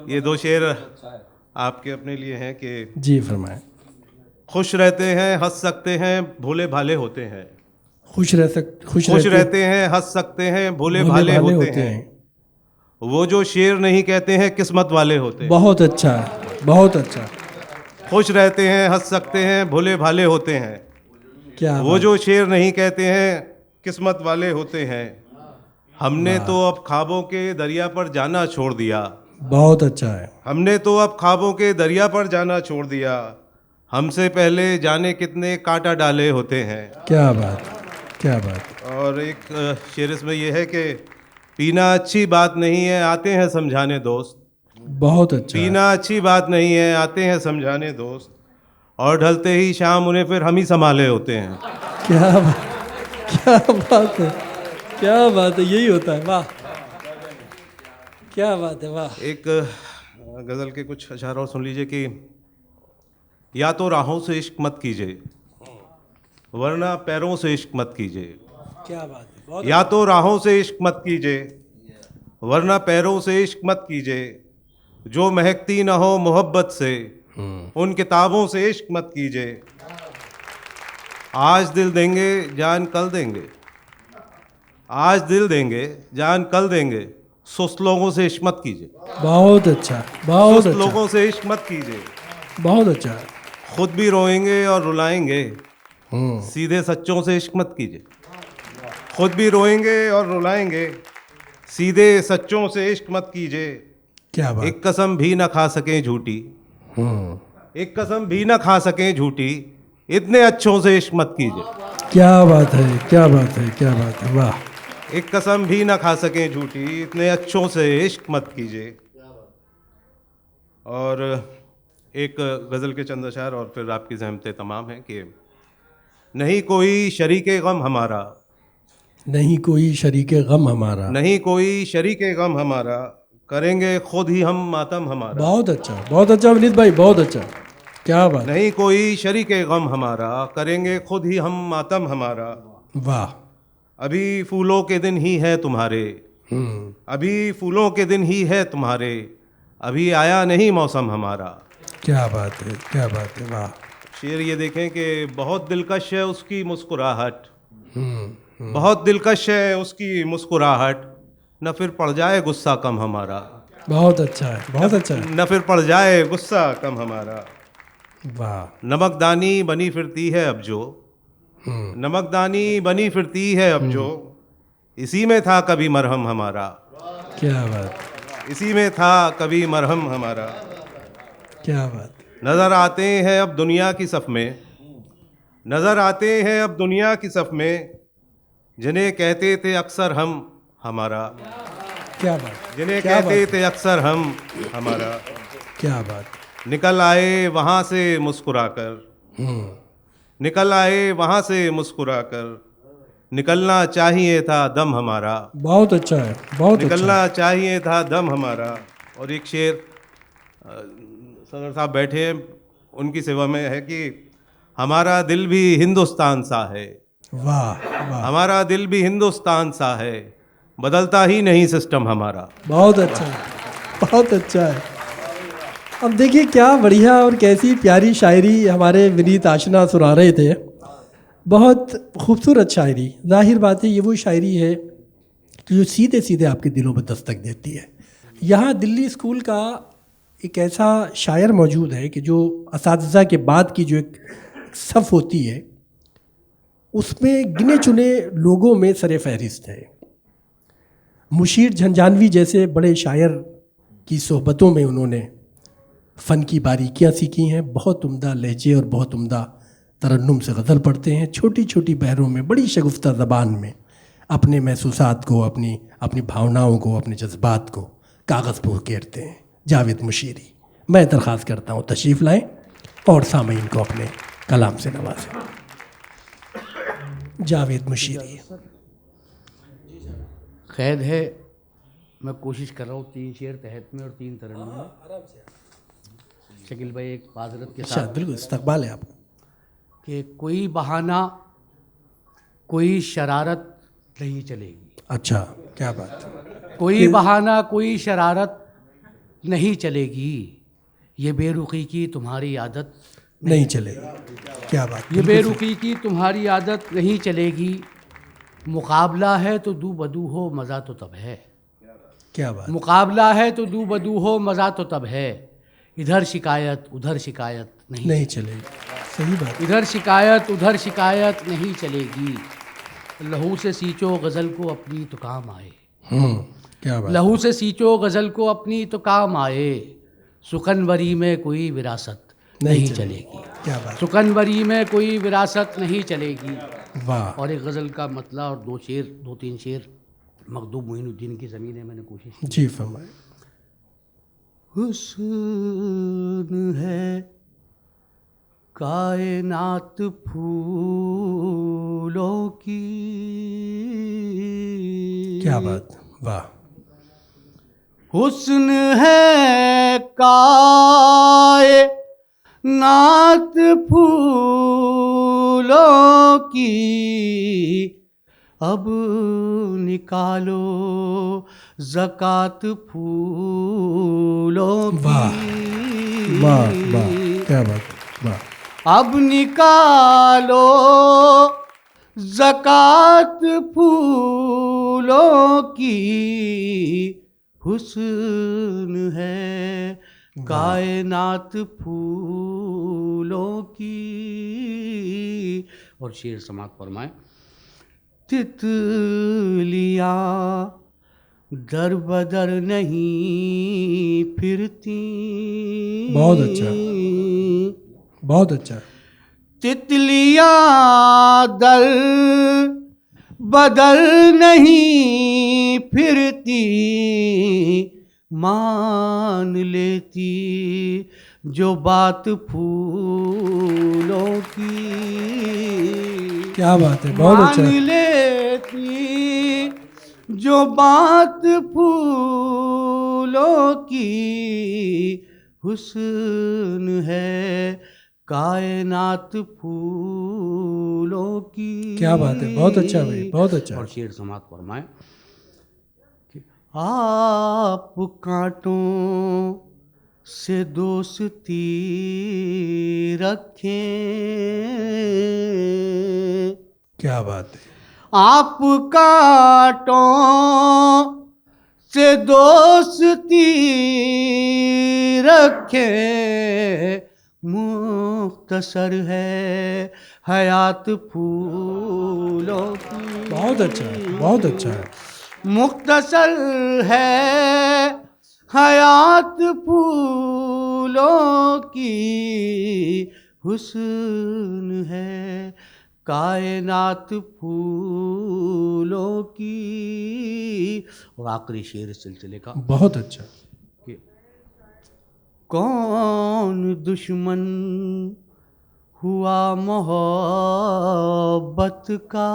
ये 2 शेर आपके अपने लिए हैं कि जी फरमाएं। खुश रहते हैं, हंस सकते हैं, भोले भाले होते हैं। खुश रहते हैं, हंस सकते हैं, भोले भाले होते हैं। वो जो शेर नहीं कहते हैं किस्मत वाले होते हैं। बहुत अच्छा है, बहुत अच्छा। खुश रहते हैं, हंस सकते हैं, भोले भाले होते हैं। क्या वो जो शेर नहीं कहते हैं किस्मत वाले होते हैं। हमने तो अब ख्वाबों के दरिया पर जाना छोड़ दिया। बहुत अच्छा है। हमने तो अब ख्वाबों के दरिया पर जाना छोड़ दिया। हमसे पहले जाने कितने कांटा डाले होते हैं। क्या बात, क्या बात। और एक शेर इसमें यह है कि पीना अच्छी बात नहीं है, आते हैं समझाने दोस्त। बहुत अच्छा। पीना अच्छी बात नहीं है, आते हैं समझाने दोस्त। और ढलते ही शाम उन्हें फिर हम ही संभाले होते हैं। क्या बात, क्या बात है, क्या बात है। यही होता है, वाह, क्या बात है, वाह। एक गज़ल के कुछ अशार और सुन लीजिए कि या तो राहों से इश्क मत कीजिए, वरना पैरों से इश्क मत कीजिए। क्या बात है, बहुत या तो राहों से इश्क मत कीजिए, वरना पैरों से इश्क मत कीजिए। जो महकती न हो मोहब्बत से, उन किताबों से इश्क मत कीजिए। आज दिल देंगे जान कल देंगे, आज दिल देंगे जान कल देंगे। सुस्त लोगों से इश्क मत कीजिए, बहुत अच्छा, बहुत सुस्त अच्छा, लोगों से इश्क मत कीजिए। बहुत अच्छा। खुद भी रोएंगे और रुलाएंगे, सीधे सच्चों से इश्क मत कीजिए। खुद भी रोएंगे और रुलाएंगे, सीधे सच्चों से इश्क मत कीजिए। क्या बात। एक कसम भी न खा सकें झूठी, एक कसम भी न खा सकें झूठी, इतने अच्छों से इश्क मत कीजिए। क्या बात है, क्या बात है, क्या बात है, वाह। एक कसम भी न खा सकें झूठी, इतने अच्छों से इश्क मत कीजिए। और एक गज़ल के चंद अशार और फिर आपकी ज़हमतें तमाम हैं कि नहीं कोई शरीके गम हमारा, नहीं कोई शरीके गम हमारा। नहीं कोई शरीके गम हमारा, करेंगे खुद ही हम मातम हमारा। बहुत अच्छा, बहुत अच्छा विनीत भाई, बहुत अच्छा। क्या बात। नहीं कोई शरीके गम हमारा, करेंगे खुद ही हम मातम हमारा। वाह। अभी फूलों के दिन ही है तुम्हारे, अभी फूलों के दिन ही है तुम्हारे, अभी आया नहीं मौसम हमारा। क्या बात है, क्या बात है, वाह। शेर ये देखें कि बहुत दिलकश है उसकी मुस्कुराहट, बहुत दिलकश है उसकी मुस्कुराहट, न फिर पड़ जाए गुस्सा कम हमारा। बहुत अच्छा है, बहुत अच्छा है, न फिर पड़ जाए गुस्सा कम हमारा। वाह। नमकदानी बनी फिरती है अब जो, नमकदानी बनी फिरती है अब जो, इसी में था कभी मरहम हमारा। क्या बात, इसी में था कभी मरहम हमारा। क्या बात। नज़र आते हैं अब दुनिया की सफ़ में, नज़र आते हैं अब दुनिया की सफ़ में, जिन्हें कहते थे अक्सर हम हमारा, क्या बात, जिन्हें क्या कहते बात, थे अक्सर हम हमारा। क्या बात। निकल आए वहाँ से मुस्कुराकर, निकल आए वहाँ से मुस्कुराकर, निकलना चाहिए था दम हमारा। बहुत अच्छा है, बहुत अच्छा निकलना है। चाहिए था दम हमारा। और एक शेर सदर साहब बैठे हैं, उनकी सेवा में है कि हमारा दिल भी हिंदुस्तान सा है, वाह वाह, हमारा दिल भी हिंदुस्तान सा है, बदलता ही नहीं सिस्टम हमारा। बहुत अच्छा है, बहुत अच्छा है। अब देखिए क्या बढ़िया और कैसी प्यारी शायरी हमारे विनीत आशना सुना रहे थे। बहुत खूबसूरत शायरी। जाहिर बात है ये वो शायरी है कि जो सीधे सीधे आपके दिलों में दस्तक देती है। यहाँ दिल्ली स्कूल का एक ऐसा शायर मौजूद है कि जो असातिज़ा के बाद की जो एक सफ़ होती है उसमें गिने चुने लोगों में सरे फहरिस्त है। मुशीर झंझानवी जैसे बड़े शायर की सोहबतों में उन्होंने फ़न की बारीकियाँ सीखी हैं। बहुत उम्दा लहजे और बहुत उम्दा तरन्नुम से गज़ल पढ़ते हैं। छोटी छोटी बहरों में बड़ी शगुफ्ता ज़बान में अपने महसूसात को, अपनी भावनाओं को, अपने जज्बात को कागज़ पर उकेरते हैं। जावेद मुशीरी, मैं दरख्वास्त करता हूँ तशरीफ़ लाएं और सामीन को अपने कलाम से नवाजें। जावेद मुशीरी। कैद है, मैं कोशिश कर रहा हूँ 3 शेर तहत में और 3 तरन्नुम में। शकील भाई एक माजरत के अच्छा, साथ बिल्कुल इस्तकबाल है आपका। कि कोई बहाना कोई शरारत नहीं चलेगी। अच्छा, क्या बात। कोई बहाना कोई शरारत नहीं चलेगी, ये बेरुखी की तुम्हारी आदत नहीं चलेगी। क्या बात। ये बेरुखी की तुम्हारी आदत नहीं चलेगी। मुकाबला है तो दू बदू हो मज़ा तो तब है। क्या बात। मुकाबला है तो दू बदू हो मज़ा तो तब है। इधर शिकायत उधर शिकायत नहीं चलेगी। सही बात। इधर शिकायत उधर शिकायत नहीं चलेगी। लहू से सींचो गज़ल को अपनी तो काम आए। क्या बात। लहू से सींचो गज़ल को अपनी तो काम आए। सुकनवरी में कोई विरासत नहीं चलेगी। क्या बात। सुकनवरी में कोई विरासत नहीं चलेगी। वाह। और एक गज़ल का मतला और 2-3 शेर मखदूम मोइनुद्दीन की ज़मीन है, मैंने कोशिश की। जी फरमाए। हुस्न है कायनात फूलों की। क्या बात। वाह। हुस्न है कायनात फूलों फूलों की अब निकालो ज़कात फूलों वाह, की। वाह वाह, क्या बात है, वाह। अब निकालो ज़कात फूलों की, हुस्न है कायनात फूलों की। और शेर समाप्त फरमाए। तितलियाँ दर बदर नहीं फिरती। बहुत अच्छा, बहुत अच्छा। तितलियाँ दर बदर नहीं फिरती, मान लेती जो बात फूलों की। क्या बात है, बहुत अच्छा। मान लेती जो बात फूलों की, हुस्न है कायनात फूलों की। क्या बात है, बहुत अच्छा भाई, बहुत अच्छा। और शेर समाप्त फरमाए कि आप कांटों से दोस्ती रखें। क्या बात है, आप कांटों से दोस्ती रखें, मुख्तसर है हयात फूलों की। बहुत अच्छा है, बहुत अच्छा है। मुख्तसर है हयात फूलों की, हुस्न है कायनात फूलों की। और आखिरी शेर इस सिलसिले का बहुत अच्छा। कि कौन दुश्मन हुआ मोहब्बत का,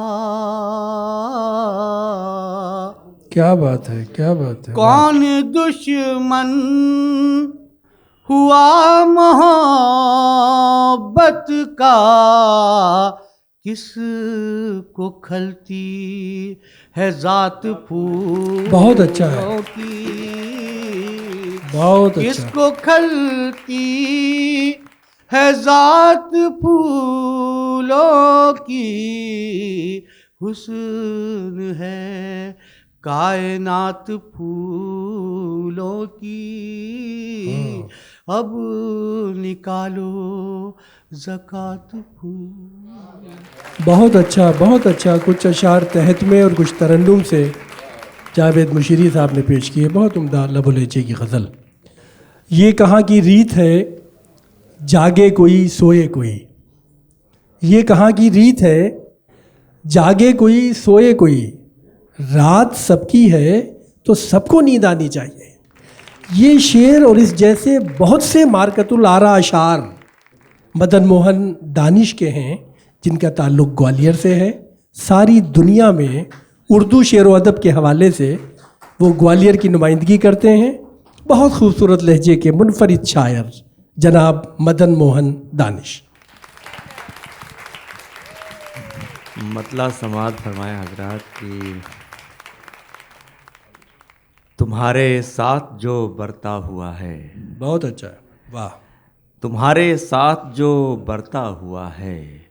क्या बात है, क्या बात है, वाह। कौन दुश्मन हुआ मोहब्बत का, किसको खलती है जात फूलों बहुत अच्छा है, की। बहुत अच्छा। किसको खलती है जात फूलों की, हुस्न है कायनात फूलों की। अब निकालो ज़कात फूल। बहुत अच्छा, बहुत अच्छा। कुछ अशार तहत में और कुछ तरन्नुम से जावेद मुशीरी साहब ने पेश किए। बहुत उम्दा लबो लहजे की गज़ल। ये कहाँ की रीत है जागे कोई सोए कोई, ये कहाँ की रीत है जागे कोई सोए कोई, रात सबकी है तो सबको नींद आनी चाहिए। ये शेर और इस जैसे बहुत से मारकतुल आरा अशार मदन मोहन दानिश के हैं, जिनका ताल्लुक़ ग्वालियर से है। सारी दुनिया में उर्दू शेर व अदब के हवाले से वो ग्वालियर की नुमाइंदगी करते हैं। बहुत खूबसूरत लहजे के मुनफरिद शायर जनाब मदन मोहन दानिश। मतला समात फरमाया हजरात कि तुम्हारे साथ जो बरता हुआ है, बहुत अच्छा है, वाह। तुम्हारे साथ जो बरता हुआ है,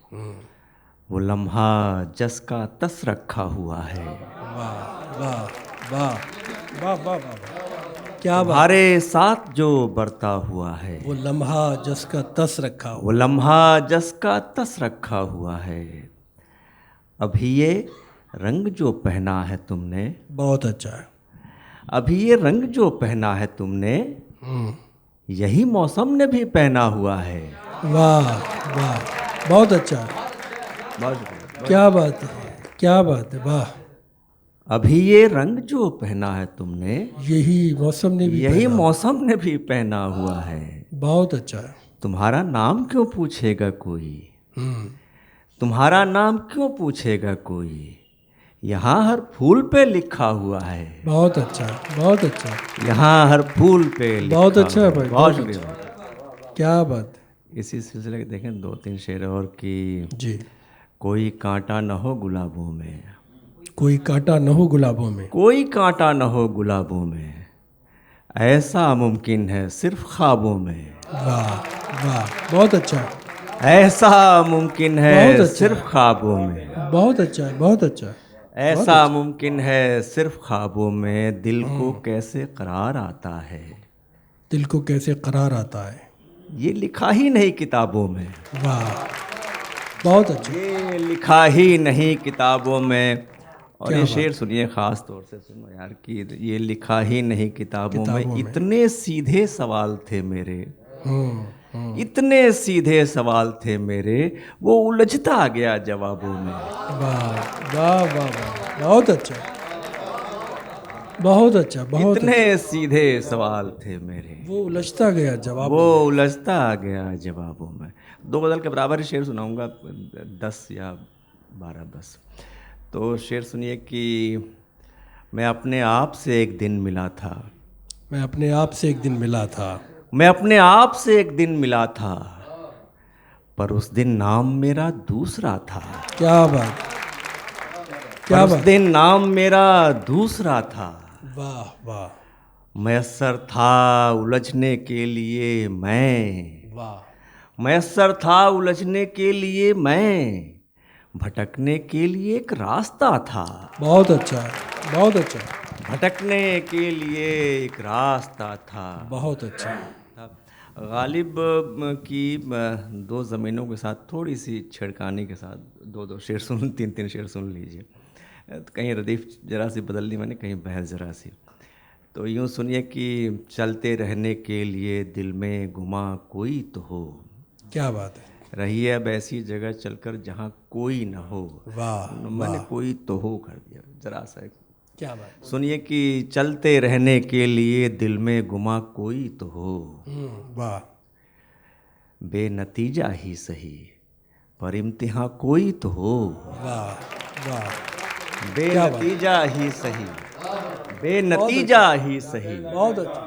वो लम्हा जस का तस रखा हुआ है। वाह वाह वाह वाह वाह वाह, क्या बात। तुम्हारे साथ जो बरता हुआ है, वो लम्हा जिसका तस रखा वो हुआ। लम्हा जस का तस रखा हुआ है। अभी ये रंग जो पहना है तुमने, बहुत अच्छा है। अभी ये रंग जो पहना है तुमने, यही मौसम ने भी पहना हुआ है। वाह वाह, बहुत अच्छा है, क्या बात है, क्या बात है, वाह। अभी ये रंग जो पहना है तुमने, यही मौसम ने भी यही पहना। मौसम ने भी पहना हुआ है। बहुत अच्छा है। तुम्हारा नाम क्यों पूछेगा कोई, तुम्हारा नाम क्यों पूछेगा कोई, यहाँ हर फूल पे लिखा हुआ है। बहुत अच्छा, बहुत अच्छा, यहाँ हर फूल पे लिखा बहुत अच्छा है भाई, बहुत बहुत शुक्रिया। अच्छा। क्या बात है इसी सिलसिले के देखें 2-3 शेर और की। जी। कोई कांटा न हो गुलाबों में, कोई कांटा न हो गुलाबों में, कोई कांटा न हो गुलाबों में, ऐसा मुमकिन है सिर्फ ख्वाबों में। वाह वाह, बहुत अच्छा है, ऐसा मुमकिन बहुत है अच्छा सिर्फ ख्वाबों में, बहुत अच्छा है, बहुत अच्छा है। ऐसा मुमकिन है सिर्फ ख्वाबों में। दिल को कैसे करार आता है, दिल को कैसे करार आता है। ये लिखा ही नहीं किताबों में, वाह, बहुत अच्छा। ये लिखा ही नहीं किताबों में। और क्या ये बात शेर सुनिए, ख़ास तौर से सुनो यार, कि ये लिखा ही नहीं किताबों में। किताबों में। इतने सीधे सवाल थे मेरे, इतने सीधे सवाल थे मेरे, वो उलझता गया जवाबों में। वाह वाह वाह वाह, बहुत अच्छा, बहुत अच्छा, बहुत इतने अच्छा। सीधे सवाल थे मेरे, वो उलझता गया जवाब। वो उलझता गया जवाबों में। दो गज़ल के बराबर ही शेर सुनाऊंगा, 10 या 12 बस। तो शेर सुनिए कि मैं अपने आप से एक दिन मिला था, मैं अपने आप से एक दिन मिला था, मैं अपने आप से एक दिन मिला था, पर उस दिन नाम मेरा दूसरा था। क्या बात, क्या पर उस बात, दिन नाम मेरा दूसरा था। वाह वाह मैसर था उलझने के लिए मैं, वाह, मैसर था उलझने के लिए मैं, भटकने के लिए एक रास्ता था, बहुत अच्छा है, बहुत अच्छा, भटकने के लिए एक रास्ता था। बहुत अच्छा। गालिब की 2 ज़मीनों के साथ थोड़ी सी छिड़काने के साथ 2-2 शेर सुन, 3-3 शेर सुन लीजिए। कहीं रदीफ जरा सी बदल दी मैंने, कहीं बहर जरा सी। तो यूँ सुनिए कि चलते रहने के लिए दिल में गुमा कोई तो हो, क्या बात है, रही है अब ऐसी जगह चलकर जहाँ कोई ना हो। वाह मैंने कोई तो हो कर दिया जरा सा। क्या बात, सुनिए कि चलते रहने के लिए दिल में गुमा कोई तो हो, वाह, बेनतीजा ही सही पर इम्तिहान कोई तो हो, वाह वाह, बेनतीजा ही सही, बेनतीजा ही सही बहुत अच्छा,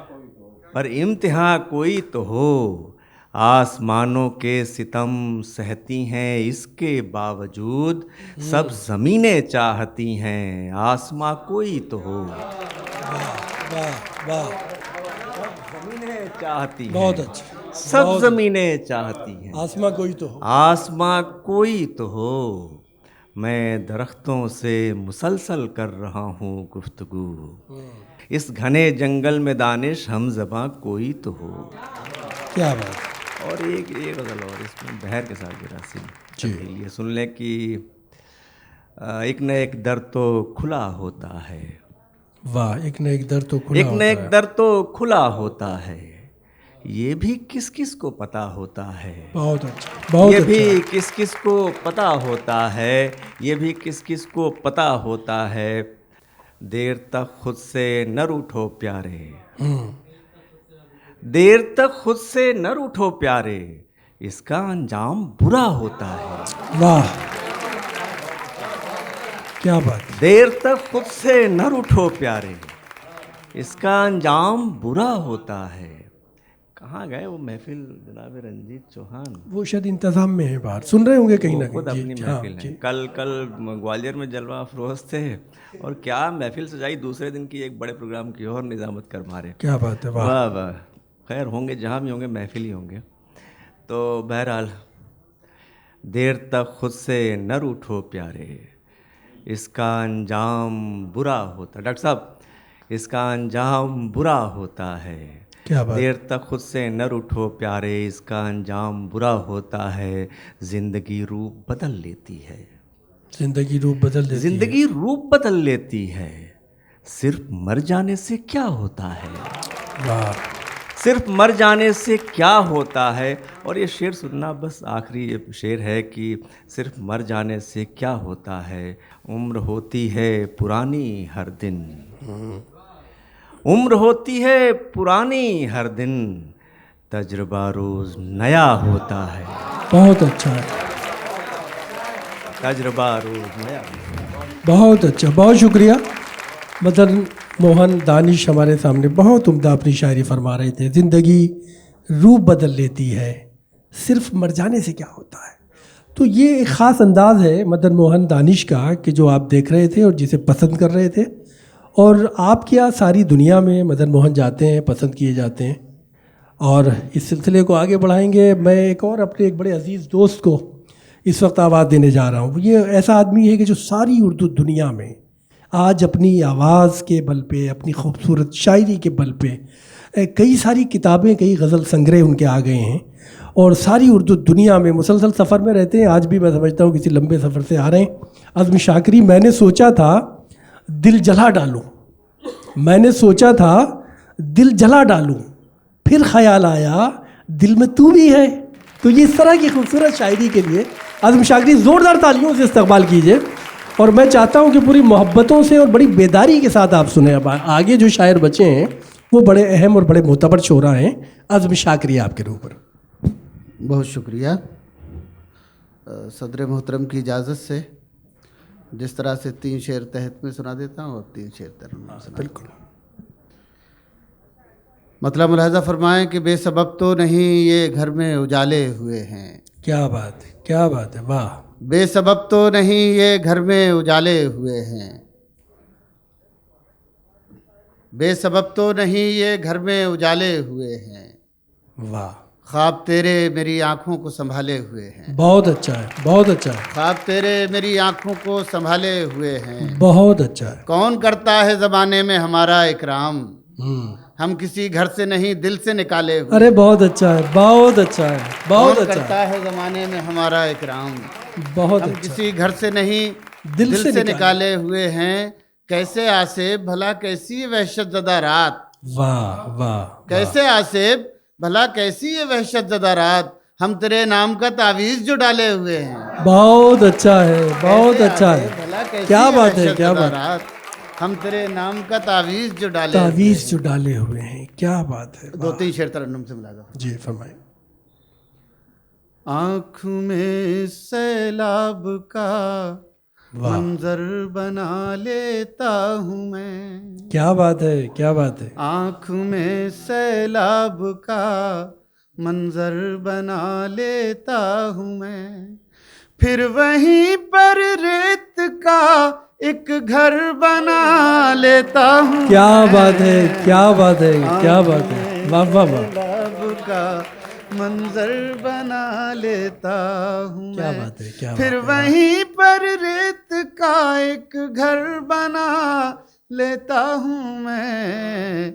पर इम्तिहान कोई तो हो। आसमानों के सितम सहती हैं इसके बावजूद, सब ज़मीनें चाहती हैं आसमां कोई तो हो, वाह वाह, ज़मीनें चाहती हैं, बहुत अच्छा, सब ज़मीनें चाहती हैं आसमां कोई तो हो। आसमां कोई तो हो। मैं दरख्तों से मुसलसल कर रहा हूँ गुफ्तगू, इस घने जंगल में दानिश हम ज़बां कोई तो हो। क्या बात, और एक गज़ल और इसमें बहर के साथ जरा सी जी। ये सुन लें कि एक न एक दर तो खुला होता है, वाह, एक न एक दर तो खुला एक न होता एक है। दर तो खुला होता है, ये भी किस किस को पता होता है, बहुत अच्छा, बहुत ये अच्छा, भी किस किस को पता होता है, ये भी किस किस को पता होता है। देर तक खुद से न रूठो प्यारे, देर तक खुद से न रूठो प्यारे, इसका अंजाम बुरा होता है। वाह, क्या बात, देर तक खुद से न रूठो प्यारे, इसका अंजाम बुरा होता है। कहाँ गए वो महफिल जनाब रंजीत चौहान? वो शायद इंतजाम में है, बाहर सुन रहे होंगे कहीं वो ना खुद कहीं। अपनी जी, हाँ, महफिल जी। है। कल ग्वालियर में जलवा अफरोज थे और क्या महफिल सजाई, दूसरे दिन की एक बड़े प्रोग्राम की और निजामत कर मारे। क्या बात है, वाह, वाह वाह, खैर होंगे जहाँ भी होंगे महफिल ही होंगे। तो बहरहाल, देर तक खुद से न रूठो प्यारे, इसका अंजाम बुरा होता। डॉक्टर साहब, इसका अंजाम बुरा होता है। क्या बात, देर तक खुद से न रूठो प्यारे, इसका अंजाम बुरा होता है। जिंदगी रूप बदल लेती है, जिंदगी रूप बदल देती है। जिंदगी रूप बदल लेती है, सिर्फ मर जाने से क्या होता है, वाह, सिर्फ मर जाने से क्या होता है। और ये शेर सुनना, बस आखिरी ये शेर है कि सिर्फ मर जाने से क्या होता है। उम्र होती है पुरानी हर दिन, उम्र होती है पुरानी हर दिन, तजुर्बा रोज नया होता है, बहुत अच्छा है, तजुर्बा रोज नया। बहुत अच्छा, बहुत शुक्रिया। मदन मोहन दानिश हमारे सामने बहुत उम्दा अपनी शायरी फरमा रहे थे। ज़िंदगी रूप बदल लेती है, सिर्फ मर जाने से क्या होता है। तो ये एक ख़ास अंदाज़ है मदन मोहन दानिश का कि जो आप देख रहे थे और जिसे पसंद कर रहे थे, और आपके यहाँ सारी दुनिया में मदन मोहन जाते हैं, पसंद किए जाते हैं। और इस सिलसिले को आगे बढ़ाएंगे। मैं एक और अपने एक बड़े अजीज़ दोस्त को इस वक्त आवाज़ देने जा रहा हूँ। ये ऐसा आदमी है कि जो सारी उर्दू दुनिया में आज अपनी आवाज़ के बल पे, अपनी खूबसूरत शायरी के बल पे कई सारी किताबें, कई गज़ल संग्रह उनके आ गए हैं और सारी उर्दू दुनिया में मुसलसल सफ़र में रहते हैं। आज भी मैं समझता हूँ किसी लंबे सफ़र से आ रहे हैं। अज़्म शाकरी, मैंने सोचा था दिल जला डालूं, मैंने सोचा था दिल जला डालूं, फिर ख्याल आया दिल में तू भी है। तो ये इस तरह की खूबसूरत शायरी के लिए आज़म शाकरी ज़ोरदार तालियों से इस्तकबाल कीजिए। और मैं चाहता हूँ कि पूरी मोहब्बतों से और बड़ी बेदारी के साथ आप सुने। अब आगे जो शायर बचे हैं वो बड़े अहम और बड़े मोतबर शोरा हैं। आज़म शाकरी आपके ऊपर। बहुत शुक्रिया। सदर मोहतरम की इजाज़त से जिस तरह से 3 शेर तहत में सुना देता हूँ और 3 शेर तरन में सुना। बिल्कुल। मतलब मुलाहजा फरमाएं कि बेसबब तो नहीं ये घर में उजाले हुए हैं। क्या बात है, क्या बात है, वाह। बेसबब तो नहीं ये घर में उजाले हुए हैं, बेसबब तो नहीं ये घर में उजाले हुए हैं, वाह, ख्वाब तेरे मेरी आंखों को संभाले हुए हैं। बहुत अच्छा है, बहुत अच्छा है, ख्वाब तेरे मेरी आंखों को संभाले हुए हैं। बहुत अच्छा है। कौन करता है ज़माने में हमारा इकराम, हम किसी घर से नहीं दिल से निकाले हुए। अरे बहुत अच्छा है, बहुत अच्छा है, बहुत कौन अच्छा करता है ज़माने में हमारा इकराम, बहुत हम अच्छा। किसी घर से नहीं दिल दिल से से निकाले हुए हैं। कैसे आसेब भला कैसी ये वहशत ज़दा रात, वाह वाह, कैसे आसेब भला कैसी ये वहशत ज़दा रात, हम तेरे नाम का तावीज़ जो डाले हुए हैं। बहुत अच्छा है, बहुत कैसे अच्छा आसेब है। भला कैसी क्या ये बात है, वहशत क्या ज़दा बात, रात, हम तेरे नाम का तावीज़ जो डाले हुए तावीज़ जो डाले हुए हैं। क्या बात है। हैं। 2-3 शेर तरन्नुम से मिला दो। जी फरमाइए। आँख में सैलाब का मंजर बना लेता हूँ मैं, क्या बात है, क्या बात है। आँख में सैलाब का मंजर बना लेता हूँ मैं, फिर वहीं पर रेत का एक घर बना लेता हूँ। क्या बात है, क्या बात है, क्या बात है, वाह वाह वाह, सैलाब का मंजर बना लेता हूँ क्या मैं, बात है, क्या फिर बात है। वहीं पर रेत का एक घर बना लेता हूँ मैं।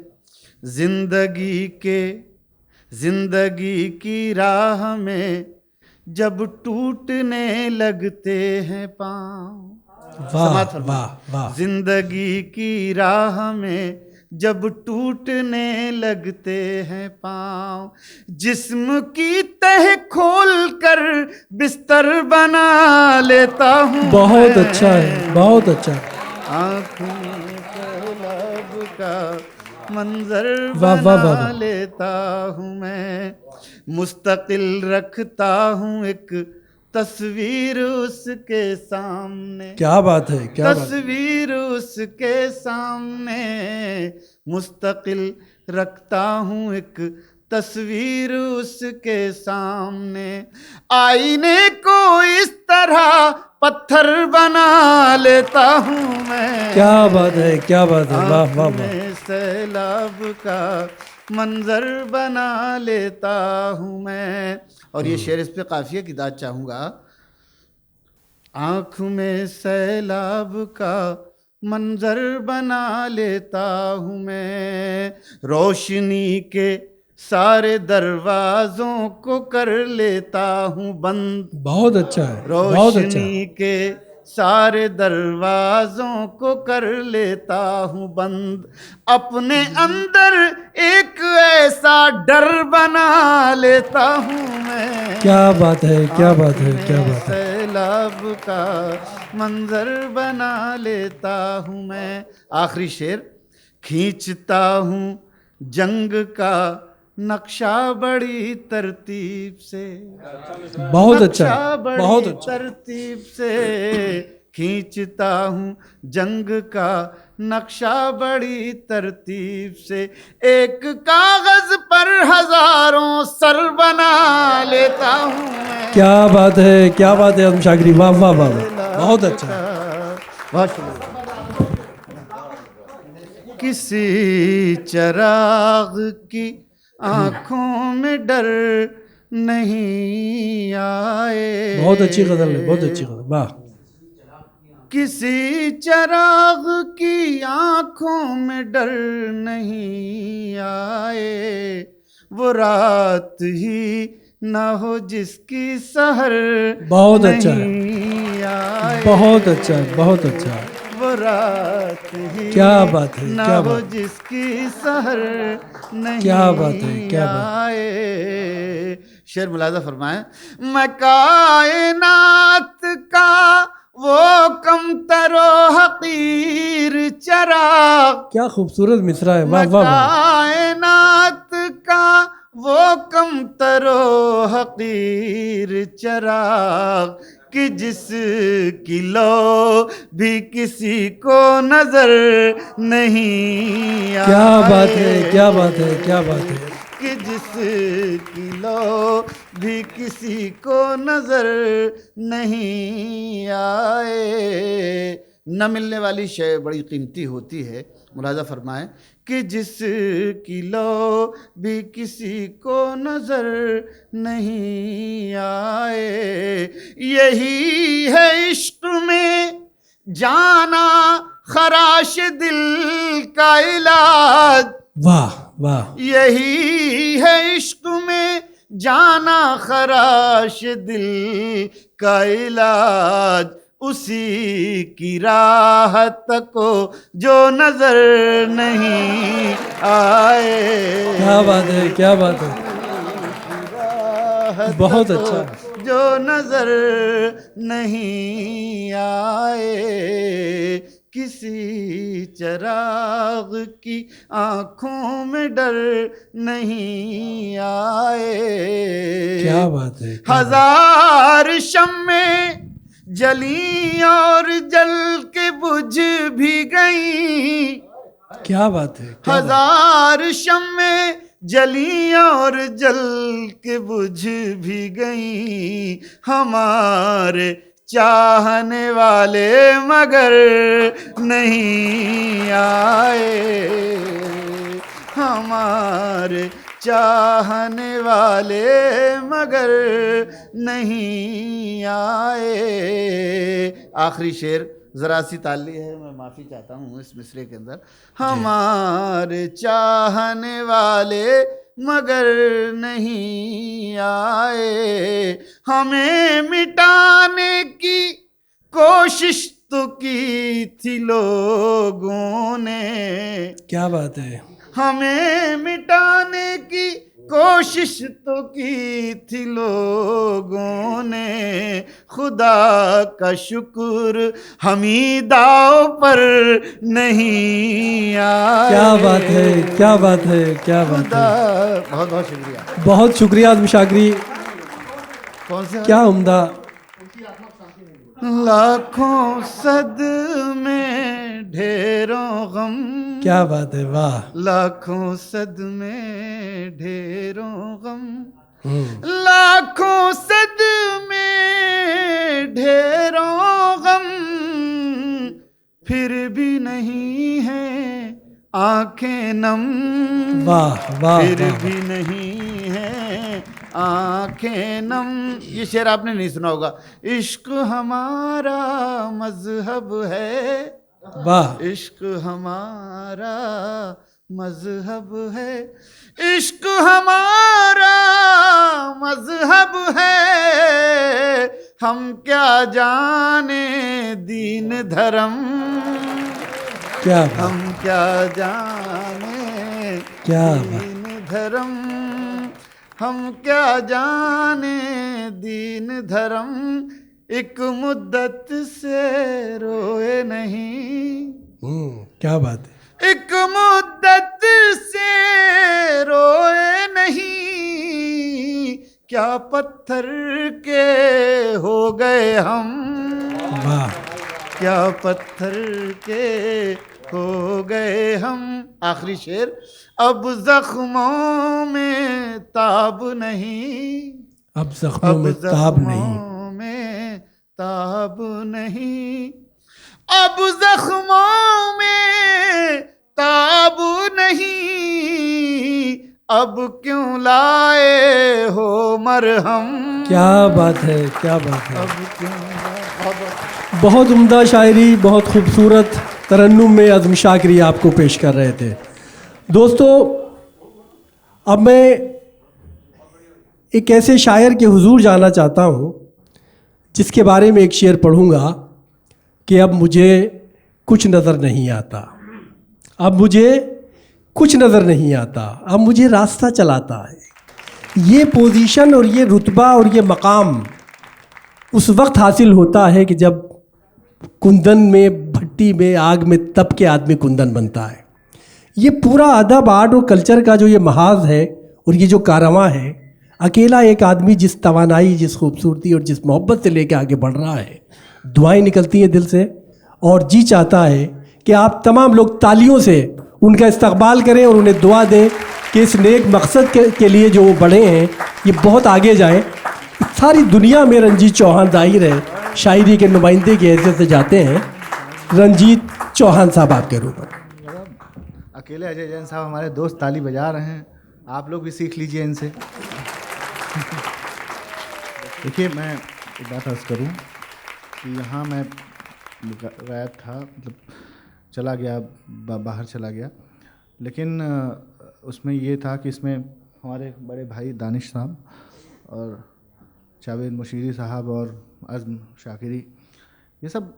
जिंदगी की राह में जब टूटने लगते हैं पाँव, वाह वाह वाह, जिंदगी की राह में जब टूटने लगते हैं पाँव, जिस्म की तह खोल कर बिस्तर बना लेता हूँ। बहुत अच्छा है, बहुत अच्छा है। आँखों में सैलाब का मंजर वाह, वाह, वाह, बना वाह। लेता हूँ मैं, मुस्तकिल रखता हूँ एक तस्वीर उसके सामने, क्या बात है, क्या बात है। तस्वीर उसके सामने, मुस्तकिल रखता हूँ एक तस्वीर उसके सामने, आईने को इस तरह पत्थर बना लेता हूँ मैं। क्या बात है, क्या बात है, वाह वाह वाह। में सैलाब का मंजर बना लेता हूँ मैं। और ये शेर इस पे काफिया की दाद चाहूँगा। आँख में सैलाब का मंजर बना लेता हूँ मैं, रोशनी के सारे दरवाजों को कर लेता हूँ बंद। बहुत अच्छा है, बहुत अच्छा है। रोशनी के सारे दरवाजों को कर लेता हूँ बंद, अपने अंदर एक ऐसा डर बना लेता हूँ मैं। क्या बात है, क्या बात है, क्या बात है। सैलाब का मंजर बना लेता हूँ मैं। आखिरी शेर, खींचता हूँ जंग का नक्शा बड़ी तरतीब से, बहुत अच्छा नक्शा है, बड़ी बहुत अच्छा। तरतीब से, खींचता हूँ जंग का नक्शा बड़ी तरतीब से, एक कागज पर हजारों सर बना लेता हूँ मैं। क्या बात है, क्या बात है अदमशागरी, वाह वाह वाह वाह, बहुत अच्छा। बहुत शुक्रिया। किसी चिराग की आंखों में डर नहीं आए। बहुत अच्छी गजल है, बहुत अच्छी गजल, वाह। किसी चिराग की आंखों में डर नहीं आए, वो रात ही ना हो जिसकी सहर बहुत अच्छा है, नहीं आए। बहुत अच्छा है, बहुत अच्छा है। वो रात ही क्या बात है, ना क्या हो बात, जिसकी सहर नहीं क्या बात है, क्या बात। आए। शेर मुलाजा फरमाए, मैं कायनात का वो कम तरो हकीर चिराग, क्या खूबसूरत मिसरा है, वाह मैं वाह वाह। कायनात का वो कम तरो हकीर चिराग, कि जिस किलो भी किसी को नजर नहीं आए। क्या बात है, क्या बात है, क्या बात है। कि जिस किलो भी किसी को नजर नहीं आए। न मिलने वाली शय बड़ी कीमती होती है। मुलाजा फरमाएं कि जिस किलो भी किसी को नजर नहीं आए, यही है इश्क में जाना खराश दिल का इलाज। वाह वाह, यही है इश्क में जाना खराश दिल का इलाज, उसी की राहत को जो नजर नहीं आए। क्या बात है, क्या बात है, राहत बहुत को अच्छा। जो नजर नहीं आए। किसी चिराग की आंखों में डर नहीं आए। क्या बात है, क्या बात। हजार शम्में जली और जल के बुझ भी गई। क्या बात है, क्या बात। हजार शम्में जली और जल के बुझ भी गई। हमारे चाहने वाले मगर नहीं आए। हमारे चाहने वाले मगर नहीं आए। आखिरी शेर ज़रा सी ताली है, मैं माफ़ी चाहता हूँ इस मिसरे के अंदर। हमारे चाहने वाले मगर नहीं आए। हमें मिटाने की कोशिश तो की थी लोगों ने। क्या बात है, हमें मिटाने की कोशिश तो की थी लोगों ने। खुदा का शुक्र हम ही दाव पर नहीं आए। क्या बात है, क्या बात है, क्या बात है। बहुत बहुत शुक्रिया। बहुत शुक्रिया अदमशागरी, कौन से क्या उम्दा। लाखों सद में ढेरों गम। क्या बात है, वाह। लाखों सद में ढेरों गम। लाखों सद में ढेरों गम, फिर भी नहीं है आंखें नम। वाह वाह, फिर वाह, भी नहीं है आंखें नम। ये शेर आपने नहीं सुना होगा। इश्क हमारा मजहब है। वाह। इश्क हमारा मजहब है। इश्क हमारा मजहब है। हम क्या जाने दीन धर्म। क्या बात, हम क्या जाने क्या बात। दीन धर्म। हम क्या जाने दीन धर्म। एक मुद्दत से रोए नहीं। क्या बात है। एक मुद्दत से रोए नहीं। क्या पत्थर के हो गए हम। वाह। क्या पत्थर के हो गए हम। आखिरी शेर, अब जख्मों में ताब नहीं, अब जख्मों में ताब नहीं, जख्मों में ताब नहीं, अब जख्मों में ताब नहीं, अब क्यों लाए हो मरहम। क्या बात है, क्या बात है। अब क्यों बहुत उम्दा शायरी, बहुत खूबसूरत तरन्नुम में अज़्म शाकिरी आपको पेश कर रहे थे। दोस्तों, अब मैं एक ऐसे शायर के हुजूर जाना चाहता हूँ जिसके बारे में एक शेर पढ़ूँगा कि अब मुझे कुछ नज़र नहीं आता, अब मुझे कुछ नज़र नहीं आता, अब मुझे रास्ता चलाता है। ये पोजीशन और ये रुतबा और ये मकाम उस वक्त हासिल होता है कि जब कुंदन में, भट्टी में, आग में तप के आदमी कुंदन बनता है। ये पूरा अदब, आर्ट और कल्चर का जो ये महाज है और ये जो कारवां है, अकेला एक आदमी जिस तवानाई, जिस खूबसूरती और जिस मोहब्बत से लेकर आगे बढ़ रहा है, दुआएं निकलती हैं दिल से और जी चाहता है कि आप तमाम लोग तालियों से उनका इस्तकबाल करें और उन्हें दुआ दें कि इस नेक मकसद के लिए जो वो बढ़े हैं ये बहुत आगे जाएं। सारी दुनिया में रंजीत चौहान जाहिर है शायरी के नुमाइंदे की हैसियत से जाते हैं। रंजीत चौहान साहब आपके रूप में। अकेले अजय जैन साहब हमारे दोस्त ताली बजा रहे हैं, आप लोग भी सीख लीजिए इनसे। देखिए, मैं एक बात अर्ज़ करूं कि यहाँ मैं गायब था, मतलब चला गया, बाहर चला गया, लेकिन उसमें ये था कि इसमें हमारे बड़े भाई दानिश साहब और जावेद मुशीरी साहब और अज़्म शाकिरी, ये सब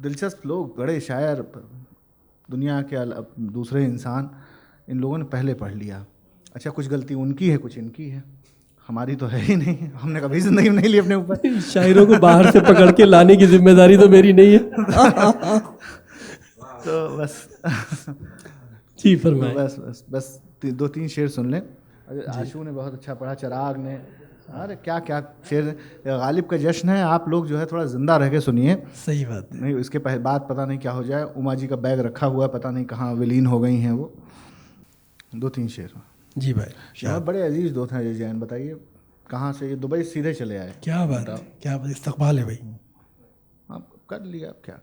दिलचस्प लोग, बड़े शायर, दुनिया के दूसरे इंसान, इन लोगों ने पहले पढ़ लिया। अच्छा, कुछ गलती उनकी है, कुछ इनकी है, हमारी तो है ही नहीं, हमने कभी ज़िंदगी में नहीं ली अपने ऊपर। शायरों को बाहर से पकड़ के लाने की जिम्मेदारी तो मेरी नहीं है। तो बस जी फरमाएं। बस 2-3 शेर सुन लें। आशू ने बहुत अच्छा पढ़ा, चिराग ने, अरे क्या क्या शेर। गालिब का जश्न है, आप लोग जो है थोड़ा जिंदा रह के सुनिए। सही बात है। नहीं, इसके बाद पता नहीं क्या हो जाए। उमा जी का बैग रखा हुआ है, पता नहीं कहाँ विलीन हो गई हैं वो। 2-3 शेर। जी भाई। बहुत बड़े अजीज दोस्त हैं अजय जैन, बताइए कहाँ से? ये दुबई सीधे चले आए। क्या बात है, क्या बात, इस्तकबाल है भाई। आप कर लिया, अब क्या।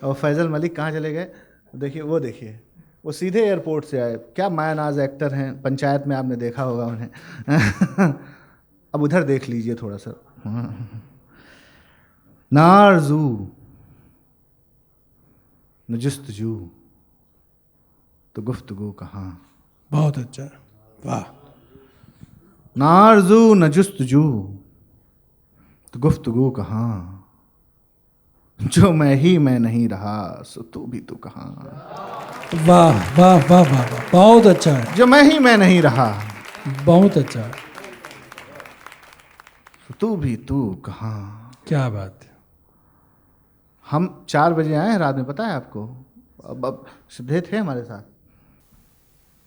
और फैज़ल मलिक कहाँ चले गए? देखिए, वो देखिए, वो सीधे एयरपोर्ट से आए। क्या मायनाज एक्टर हैं, पंचायत में आपने देखा होगा उन्हें। अब उधर देख लीजिए थोड़ा सा। नारजू न जुस्तजू तो गुफ्तगू कहाँ। बहुत अच्छा, वाह। नारजू न जुस्तजू तो गुफ्तगू कहाँ, जो मैं ही मैं नहीं रहा सो तू भी तू कहाँ। वाह वाह वाह वाह वाह, बहुत अच्छा है। जो मैं ही मैं नहीं रहा बहुत अच्छा है। सो तू भी तू कहाँ। क्या बात है। हम 4 बजे आए हैं रात में, पता है आपको? अब सिद्धे थे हमारे साथ।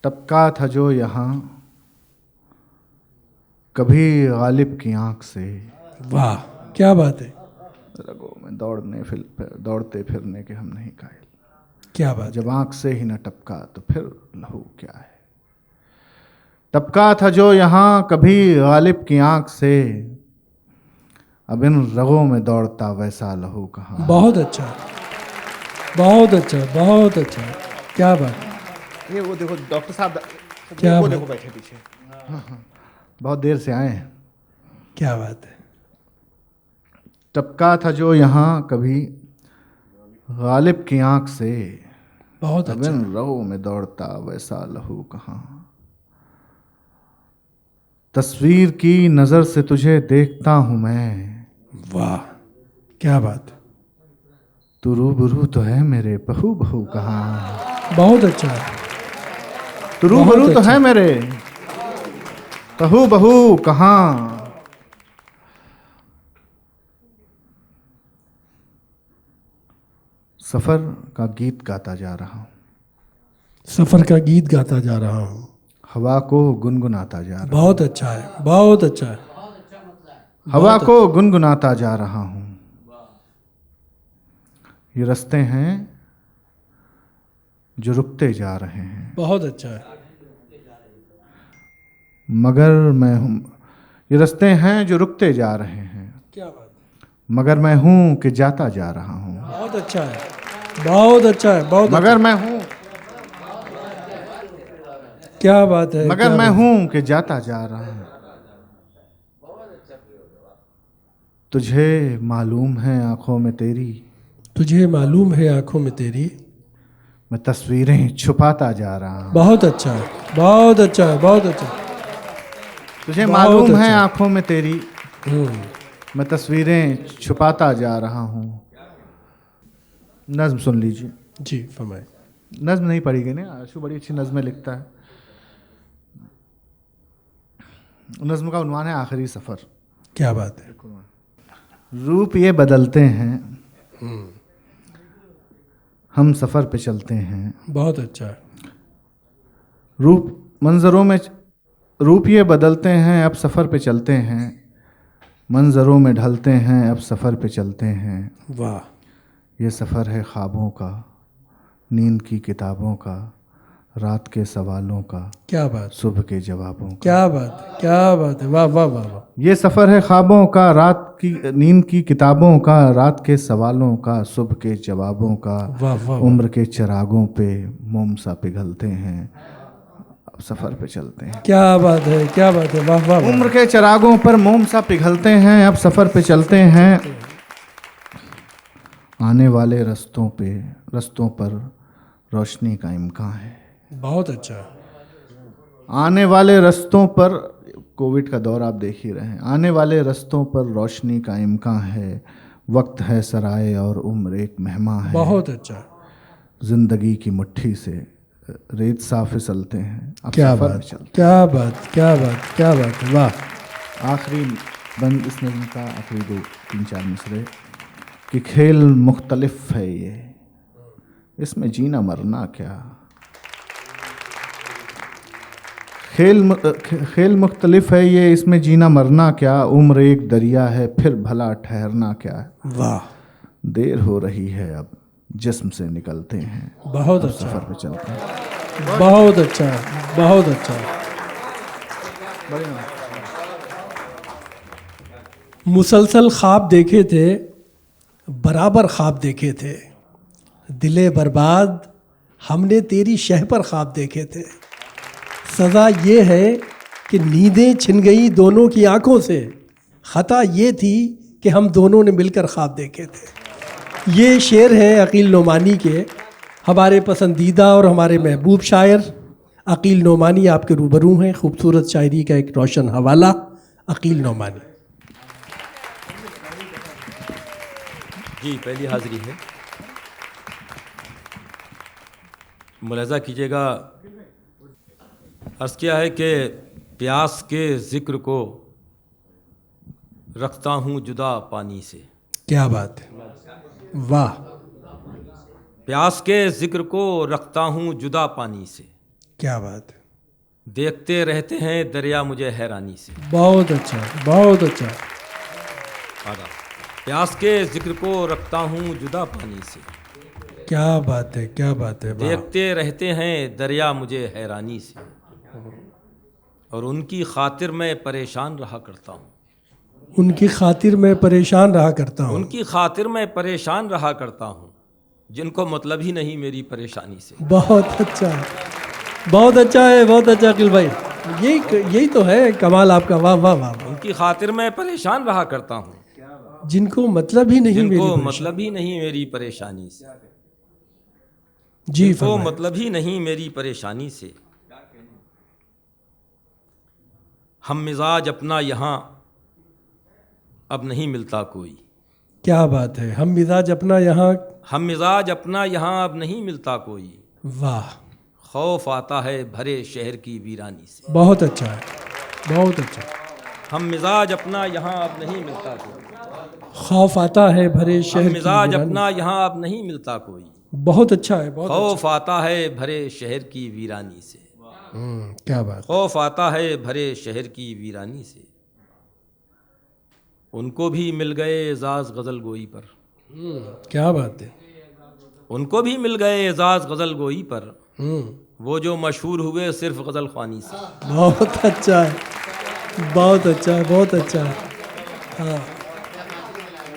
टपका था जो यहाँ कभी गालिब की आंख से, वाह क्या बात है। रगों में दौड़ते फिरने के हम नहीं कायल। क्या बात। जब आंख से ही न टपका तो फिर लहू क्या है। टपका था जो यहाँ कभी गालिब की आंख से, अब इन रगों में दौड़ता वैसा लहू कहाँ। बहुत अच्छा, बहुत अच्छा, बहुत अच्छा। क्या बात। ये वो देखो डॉक्टर साहब, क्या वो बात? देखो बैठे पीछे। बहुत देर से आए हैं। क्या बात है। टपका था जो यहाँ कभी गालिब की आंख से, बहुत अब अच्छा। इन रगों में दौड़ता वैसा लहू कहाँ। तस्वीर की नज़र से तुझे देखता हूँ मैं, वाह क्या बात। तू रूबरू तो है मेरे, बहू बहू कहाँ। बहुत अच्छा। तू रूबरू बहुत तो अच्छा। है मेरे, बहू बहू कहाँ। सफ़र का गीत गाता जा रहा हूँ, सफ़र का गीत गाता जा रहा हूँ, हवा को गुनगुनाता जा रहा हूँ। बहुत अच्छा है, बहुत अच्छा है। हवा को गुनगुनाता जा रहा हूँ, ये रास्ते हैं जो रुकते जा रहे हैं, बहुत अच्छा है। मगर मैं हूँ। ये रास्ते हैं जो रुकते जा रहे हैं, क्या बात है, मगर मैं हूँ कि जाता जा रहा हूँ। बहुत अच्छा है, बहुत अच्छा है, बहुत मगर मैं हूँ, क्या बात है, मगर क्या मैं बात- हूँ कि जाता जा रहा हूँ। तुझे मालूम है आंखों में तेरी, तुझे मालूम है आंखों में तेरी, मैं तस्वीरें छुपाता जा रहा हूँ। बहुत अच्छा है, बहुत अच्छा है, बहुत अच्छा है। तुझे बहुत मालूम है अच्छा। आंखों में तेरी, मैं तस्वीरें छुपाता जा रहा हूँ। नज्म सुन लीजिए। जी फरमाए। नज्म नहीं पढ़ी गई ना, आशु बड़ी अच्छी नज्में लिखता है। नज्म का उन्वान है आखिरी सफ़र। क्या बात है, रूप ये बदलते हैं, हम सफ़र पे चलते हैं। बहुत अच्छा है, रूप ये बदलते हैं, अब सफ़र पे चलते हैं। मंजरों में ढलते हैं, अब सफ़र पे चलते हैं। वाह, ये सफ़र है ख्वाबों का, नींद की किताबों का, रात के सवालों का, क्या बात, सुबह के जवाबों का। क्या बात है, क्या बात है, वाह वाह वाह वाह, ये सफ़र है ख्वाबों का, रात की नींद की किताबों का, रात के सवालों का, सुबह के जवाबों का। वाह वाह वाह। उम्र के चिरागों पे मोम सा पिघलते हैं, अब सफ़र पे चलते हैं। क्या बात है, क्या बात है, वाह वाह वाह। उम्र के चिरागों पर मोम सा पिघलते हैं, अब सफ़र पे चलते हैं। आने वाले रस्तों पर रोशनी का इम्कान है। बहुत अच्छा है, आने वाले रस्तों पर, कोविड का दौर आप देख ही रहे हैं, आने वाले रस्तों पर रोशनी का इम्कान है। वक्त है सराय और उम्र एक मेहमान है। बहुत अच्छा है, जिंदगी की मुट्ठी से रेत सा फिसलते हैं, अब क्या सफ़र बात, में चलते क्या बात, क्या बात, क्या बात है, वाह। हैं। आखिरी बंद इस नज़्म का, आखिरी 2-3-4 मिसरे कि खेल मुख्तलिफ है ये, इसमें जीना मरना क्या। खेल मुख्तलिफ है ये, इसमें जीना मरना क्या। उम्र एक दरिया है, फिर भला ठहरना क्या है। वाह, देर हो रही है, अब जिस्म से निकलते हैं, बहुत अब अच्छा, सफ़र पे चलते हैं। बहुत अच्छा है, बहुत अच्छा है। मुसलसल ख्वाब देखे थे, बराबर ख्वाब देखे थे, दिले बर्बाद हमने तेरी शह पर ख्वाब देखे थे। सज़ा ये है कि नींदें छिन गई दोनों की आंखों से, ख़ता ये थी कि हम दोनों ने मिलकर ख्वाब देखे थे। ये शेर हैं अकील नोमानी के, हमारे पसंदीदा और हमारे महबूब शायर अकील नोमानी आपके रूबरू हैं। खूबसूरत शायरी का एक रोशन हवाला, अकील नोमानी। जी, पहली हाज़िरी है। मुलाज़ा कीजिएगा, अर्ज़ किया है कि प्यास के ज़िक्र को रखता हूँ जुदा पानी से। क्या बात है, वाह, प्यास के ज़िक्र को रखता हूँ जुदा पानी से, क्या बात है, देखते रहते हैं दरिया मुझे हैरानी से। बहुत अच्छा, बहुत अच्छा, आदा, प्यास के ज़िक्र को रखता हूँ जुदा पानी से, क्या बात है, क्या बात है, वाह। देखते रहते हैं दरिया मुझे हैरानी से, और उनकी खातिर मैं परेशान रहा करता हूँ। उनकी खातिर मैं परेशान रहा करता हूँ। उनकी खातिर मैं परेशान रहा करता हूँ, जिनको मतलब ही नहीं मेरी परेशानी से। बहुत अच्छा है, बहुत अच्छा है, बहुत अच्छा अकील भाई। यही तो है कमाल आपका, वाह वाह वाह वाह। उनकी खातिर मैं परेशान रहा करता हूँ, जिनको मतलब ही नहीं मेरी जिनको परेशानी। मतलब ही नहीं मेरी परेशानी से। जी जिनको फरमाइए। मतलब ही नहीं मेरी परेशानी से। हम मिजाज अपना यहाँ अब नहीं मिलता कोई। क्या बात है, हम मिजाज अपना यहाँ, हम मिजाज अपना यहाँ अब नहीं मिलता कोई। वाह, खौफ आता है भरे शहर की वीरानी से। बहुत अच्छा है, बहुत अच्छा। हम मिजाज अपना यहाँ अब नहीं मिलता कोई। खौफ आता है भरे शहर हम की मिजाज वीरानी। अपना यहाँ अब नहीं मिलता कोई। बहुत अच्छा है, बहुत खौफ आता है भरे शहर की वीरानी से। अच्छा। क्या बात, खौफ आता है भरे शहर की वीरानी से। उनको भी मिल गए एजाज गज़ल गोई पर। क्या बात है, उनको भी मिल गए एजाज गज़ल गोई पर, वो जो मशहूर हुए सिर्फ गज़ल ख्वानी से। बहुत अच्छा है, बहुत अच्छा है, बहुत अच्छा है। हाँ,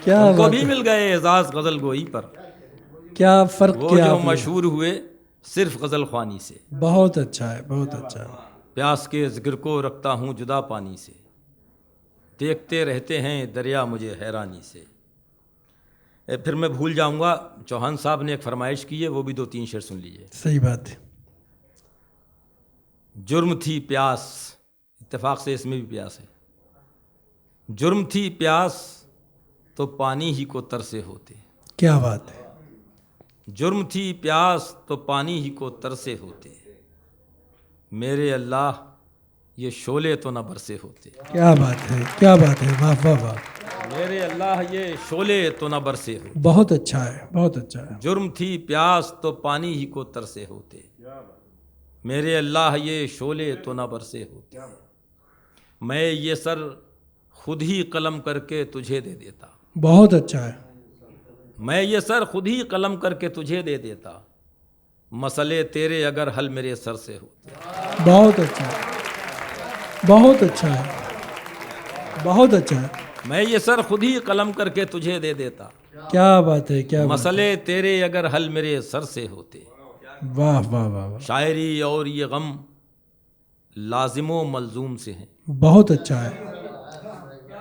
क्या उनको बात भी है। मिल गए एजाज गज़ल गोई पर, क्या फ़र्क वो किया जो आपने। मशहूर हुए सिर्फ गज़ल ख्वानी से। बहुत अच्छा है, बहुत अच्छा है। प्यास के जिक्र को रखता हूँ जुदा पानी से, देखते रहते हैं दरिया मुझे हैरानी से। फिर मैं भूल जाऊंगा, चौहान साहब ने एक फरमाइश की है, वो भी 2-3 शेर सुन लीजिए। सही बात है। जुर्म थी प्यास, इत्तेफाक से इसमें भी प्यास है। जुर्म थी प्यास तो पानी ही को तरसे होते। क्या बात है। जुर्म थी प्यास तो पानी ही को तरसे होते, मेरे अल्लाह ये शोले तो न बरसे होते। क्या बात है, क्या बात है, वाह वाह वाह। मेरे अल्लाह ये शोले तो न बरसे होते। बहुत अच्छा है, बहुत अच्छा है। जुर्म थी प्यास तो पानी ही को तरसे होते, मेरे अल्लाह ये शोले तो न बरसे होते। मैं ये सर खुद ही कलम करके तुझे दे देता। बहुत अच्छा है। मैं ये सर खुद ही कलम करके तुझे दे देता, मसले तेरे अगर हल मेरे सर से होते। बहुत अच्छा है, बहुत अच्छा है, बहुत अच्छा है। मैं ये सर खुद ही कलम करके तुझे दे देता, क्या बात है, क्या बात मसले तेरे अगर हल मेरे सर से होते। है। वाह वाह वाह वाह। शायरी और ये गम लाजिमो मलजूम से हैं। बहुत अच्छा है,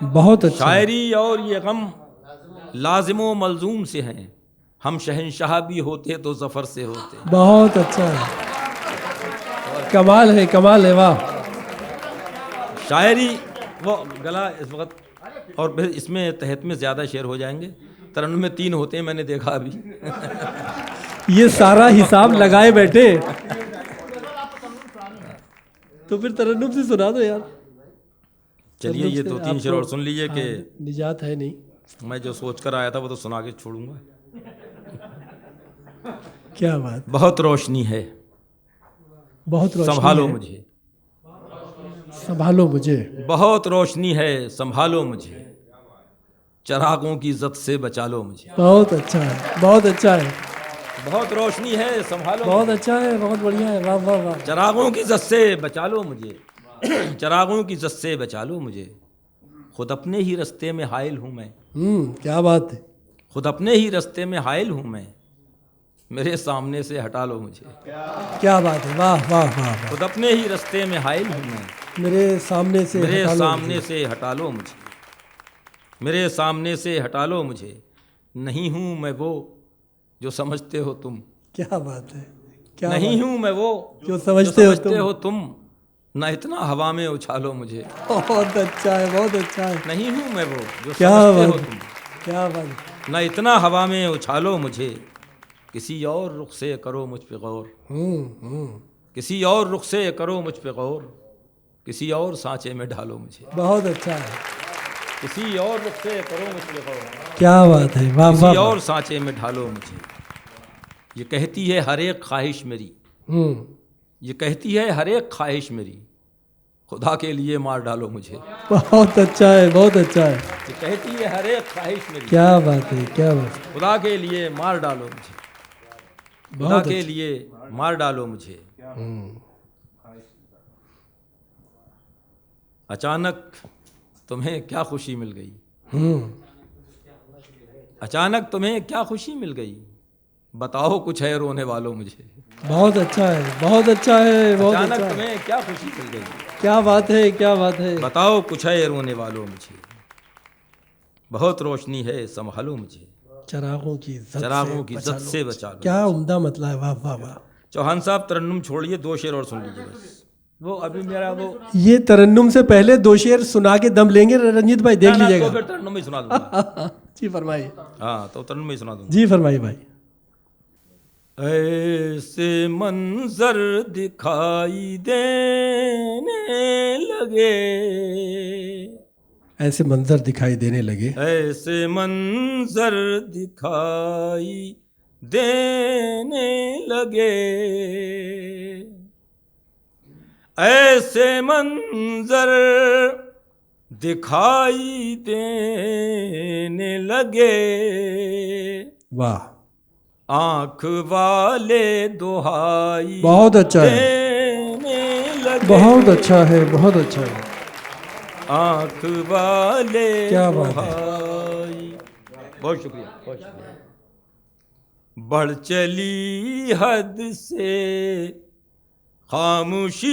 बहुत अच्छा है। शायरी और ये गम लाजिमो मलजूम से हैं, हम शहनशाह भी होते तो जफ़र से होते। बहुत अच्छा है, कमाल है, कमाल है, वाह। शायरी वो गला इस वक्त, और फिर इसमें तहत में ज़्यादा शेर हो जाएंगे। तरन्नुम में 3 होते हैं, मैंने देखा अभी। ये सारा हिसाब लगाए बैठे। तो फिर तरन्नुम से सुना दो यार। चलिए ये तरन्नुम से 2-3 शेर और आपको- सुन लीजिए कि हाँ, निजात है नहीं। मैं जो सोच कर आया था वो तो सुना के छोड़ूंगा। क्या बात, बहुत रोशनी है, बहुत रोशनी संभालो है। मुझे। संभालो मुझे। बहुत रोशनी है, संभालो मुझे, चरागों की इज्जत से बचा लो मुझे। बहुत अच्छा है, बहुत अच्छा है, बहुत रोशनी है, संभालो बहुत अच्छा है, बहुत बढ़िया है, वाह वाह वाह। चरागों की इज्जत से बचा लो मुझे, चरागों की इज्जत से बचा लो मुझे। खुद अपने ही रास्ते में हाइल हूँ मैं, क्या बात है। खुद अपने ही रास्ते में हाइल हूँ मैं, मेरे सामने से हटा लो मुझे। क्या बात है, वाह वाह वाह वाह। खुद अपने ही रास्ते में हाइल हूँ मैं, मेरे सामने से मेरे हटा लो सामने मुझे। से हटा लो मुझे, मेरे सामने से हटा लो मुझे। नहीं हूँ मैं वो जो समझते हो तुम, क्या बात है, क्या नहीं बात हूँ मैं वो जो समझते हो तुम, ना इतना हवा में उछालो मुझे। है। बहुत अच्छा है, बहुत अच्छा है। नहीं हूँ मैं वो जो क्या समझते हो बात, तुम, क्या बात है। ना इतना हवा में उछालो मुझे। किसी और रुख से करो मुझ पे गौर, किसी और रुख से करो मुझ पे गौर, किसी और सांचे में ढालो मुझे। बहुत अच्छा है, किसी और रुख से करो मुझ पे गौर, क्या बात है, वाह किसी वाह वाह। और सांचे में ढालो मुझे। ये कहती है हर एक ख्वाहिश मेरी, ये कहती है हर एक ख्वाहिश मेरी, खुदा के लिए मार डालो मुझे। बहुत अच्छा है, बहुत अच्छा है। ये कहती है हर एक ख्वाहिश मेरी, क्या बात है, क्या बात है। खुदा के लिए मार डालो मुझे, खुदा बहुत के अच्छा। लिए मार डालो मुझे। अचानक तुम्हें क्या खुशी मिल गई, अचानक तुम्हें क्या खुशी मिल गई, बताओ कुछ है रोने वालों मुझे। बहुत अच्छा है, बहुत अच्छा है, बहुत अचानक अच्छा है। तुम्हें क्या खुशी मिल गई, क्या बात है, क्या बात है। बताओ कुछ है रोने वालों मुझे। बहुत रोशनी है, संभालो मुझे, चरागों की इज्जत चरागों की बचा इज्जत लो। से बचा लो। क्या उम्दा मतलब है, वाह वाह वाह। चौहान साहब तरन्नुम छोड़िए, 2 शेर और सुन लीजिए बस। वो अभी मेरा वो ये तरन्नुम से पहले 2 शेर सुना के दम लेंगे रंजीत भाई, देख ना, तो लीजिएगा। फिर तरन्नुम ही सुना दूंगा। जी फरमाइए, हाँ तो तरन्नुम ही सुना दूंगा। जी फरमाइए भाई। ऐसे मंजर दिखाई देने लगे, ऐसे मंजर दिखाई देने लगे, ऐसे मंजर दिखाई देने लगे, ऐसे मंजर दिखाई देने लगे, वाह। आँख वाले दुहाई बहुत अच्छा है, देने लगे। बहुत अच्छा है, बहुत अच्छा है। आँख वाले क्या बात है। दुहाई। बहुत शुक्रिया, बहुत शुक्रिया। बढ़ चली हद से खामोशी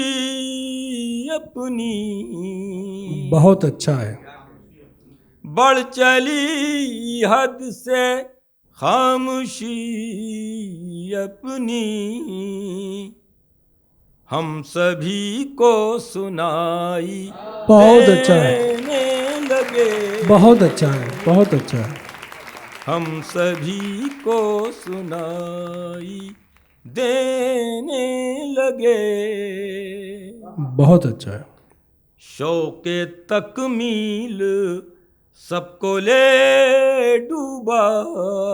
अपनी, बहुत अच्छा है। बढ़ चली हद से खामोशी अपनी, हम सभी को सुनाई बहुत अच्छा है, देने लगे। बहुत अच्छा है, बहुत अच्छा है। हम सभी को सुनाई देने लगे। बहुत अच्छा है। शौक़े तकमील सबको ले डूबा।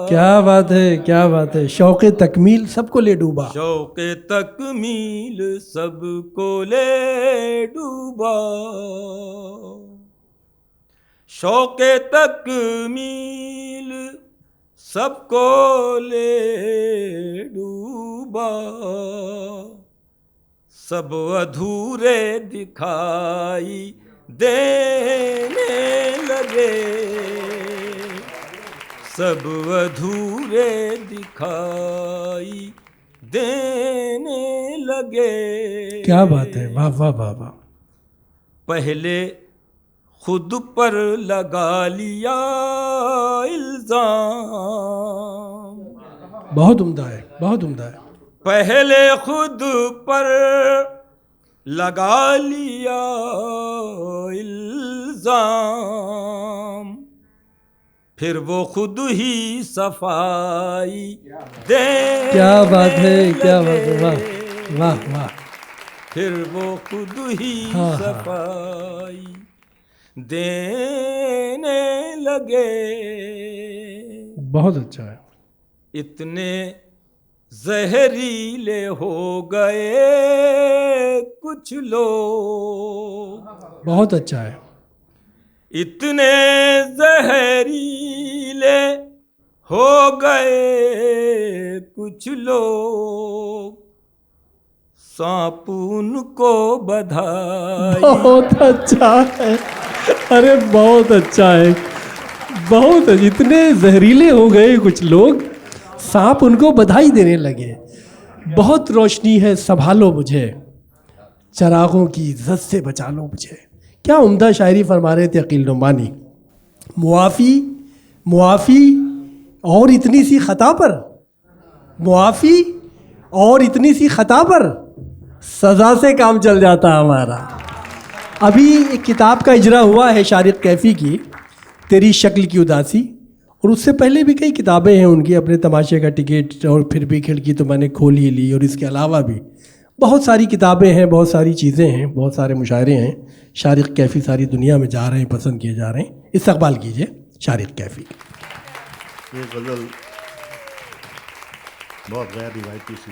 क्या बात है, क्या बात है। शौक़े तकमील सबको ले डूबा। शौक़े तकमील सबको ले डूबा। शौक़े तकमील सबको ले डूबा। सब अधूरे दिखाई देने लगे। सब अधूरे दिखाई देने लगे। क्या बात है, वाह वाह वाह वाह। पहले खुद पर लगा लिया इल्जाम। बहुत उम्दा है, बहुत उम्दा है। पहले खुद पर लगा लिया इल्जाम, फिर वो खुद ही सफाई दे। क्या बात है, क्या बात है, वाह वाह वाह। फिर वो खुद ही हाँ, सफाई देने लगे। बहुत अच्छा है। इतने जहरीले हो गए कुछ लोग। बहुत अच्छा है। इतने जहरीले हो गए कुछ लोग, सांप उनको बधाई। बहुत अच्छा है, अरे बहुत अच्छा है, बहुत। इतने जहरीले हो गए कुछ लोग, सांप उनको बधाई देने लगे। बहुत रोशनी है, संभालो मुझे, चरागों की इज्जत से बचा लो मुझे। क्या उम्दा शायरी फरमा रहे थे अकील नुमानी। मुआफ़ी मुआफ़ी और इतनी सी ख़ता पर, मुआफ़ी और इतनी सी ख़ता पर सज़ा से काम चल जाता हमारा। अभी एक किताब का इजरा हुआ है शारिक कैफ़ी की, तेरी शक्ल की उदासी, और उससे पहले भी कई किताबें हैं उनकी, अपने तमाशे का टिकट और फिर भी खिड़की तो मैंने खोल ही ली, और इसके अलावा भी बहुत सारी किताबें हैं, बहुत सारी चीज़ें हैं, बहुत सारे मुशायरे हैं। शारिक कैफ़ी सारी दुनिया में जा रहे हैं, पसंद किए जा रहे हैं। इस्तकबाल कीजिए शारिक कैफ़ी। ये गज़ल बहुत गैर रिवायती सी,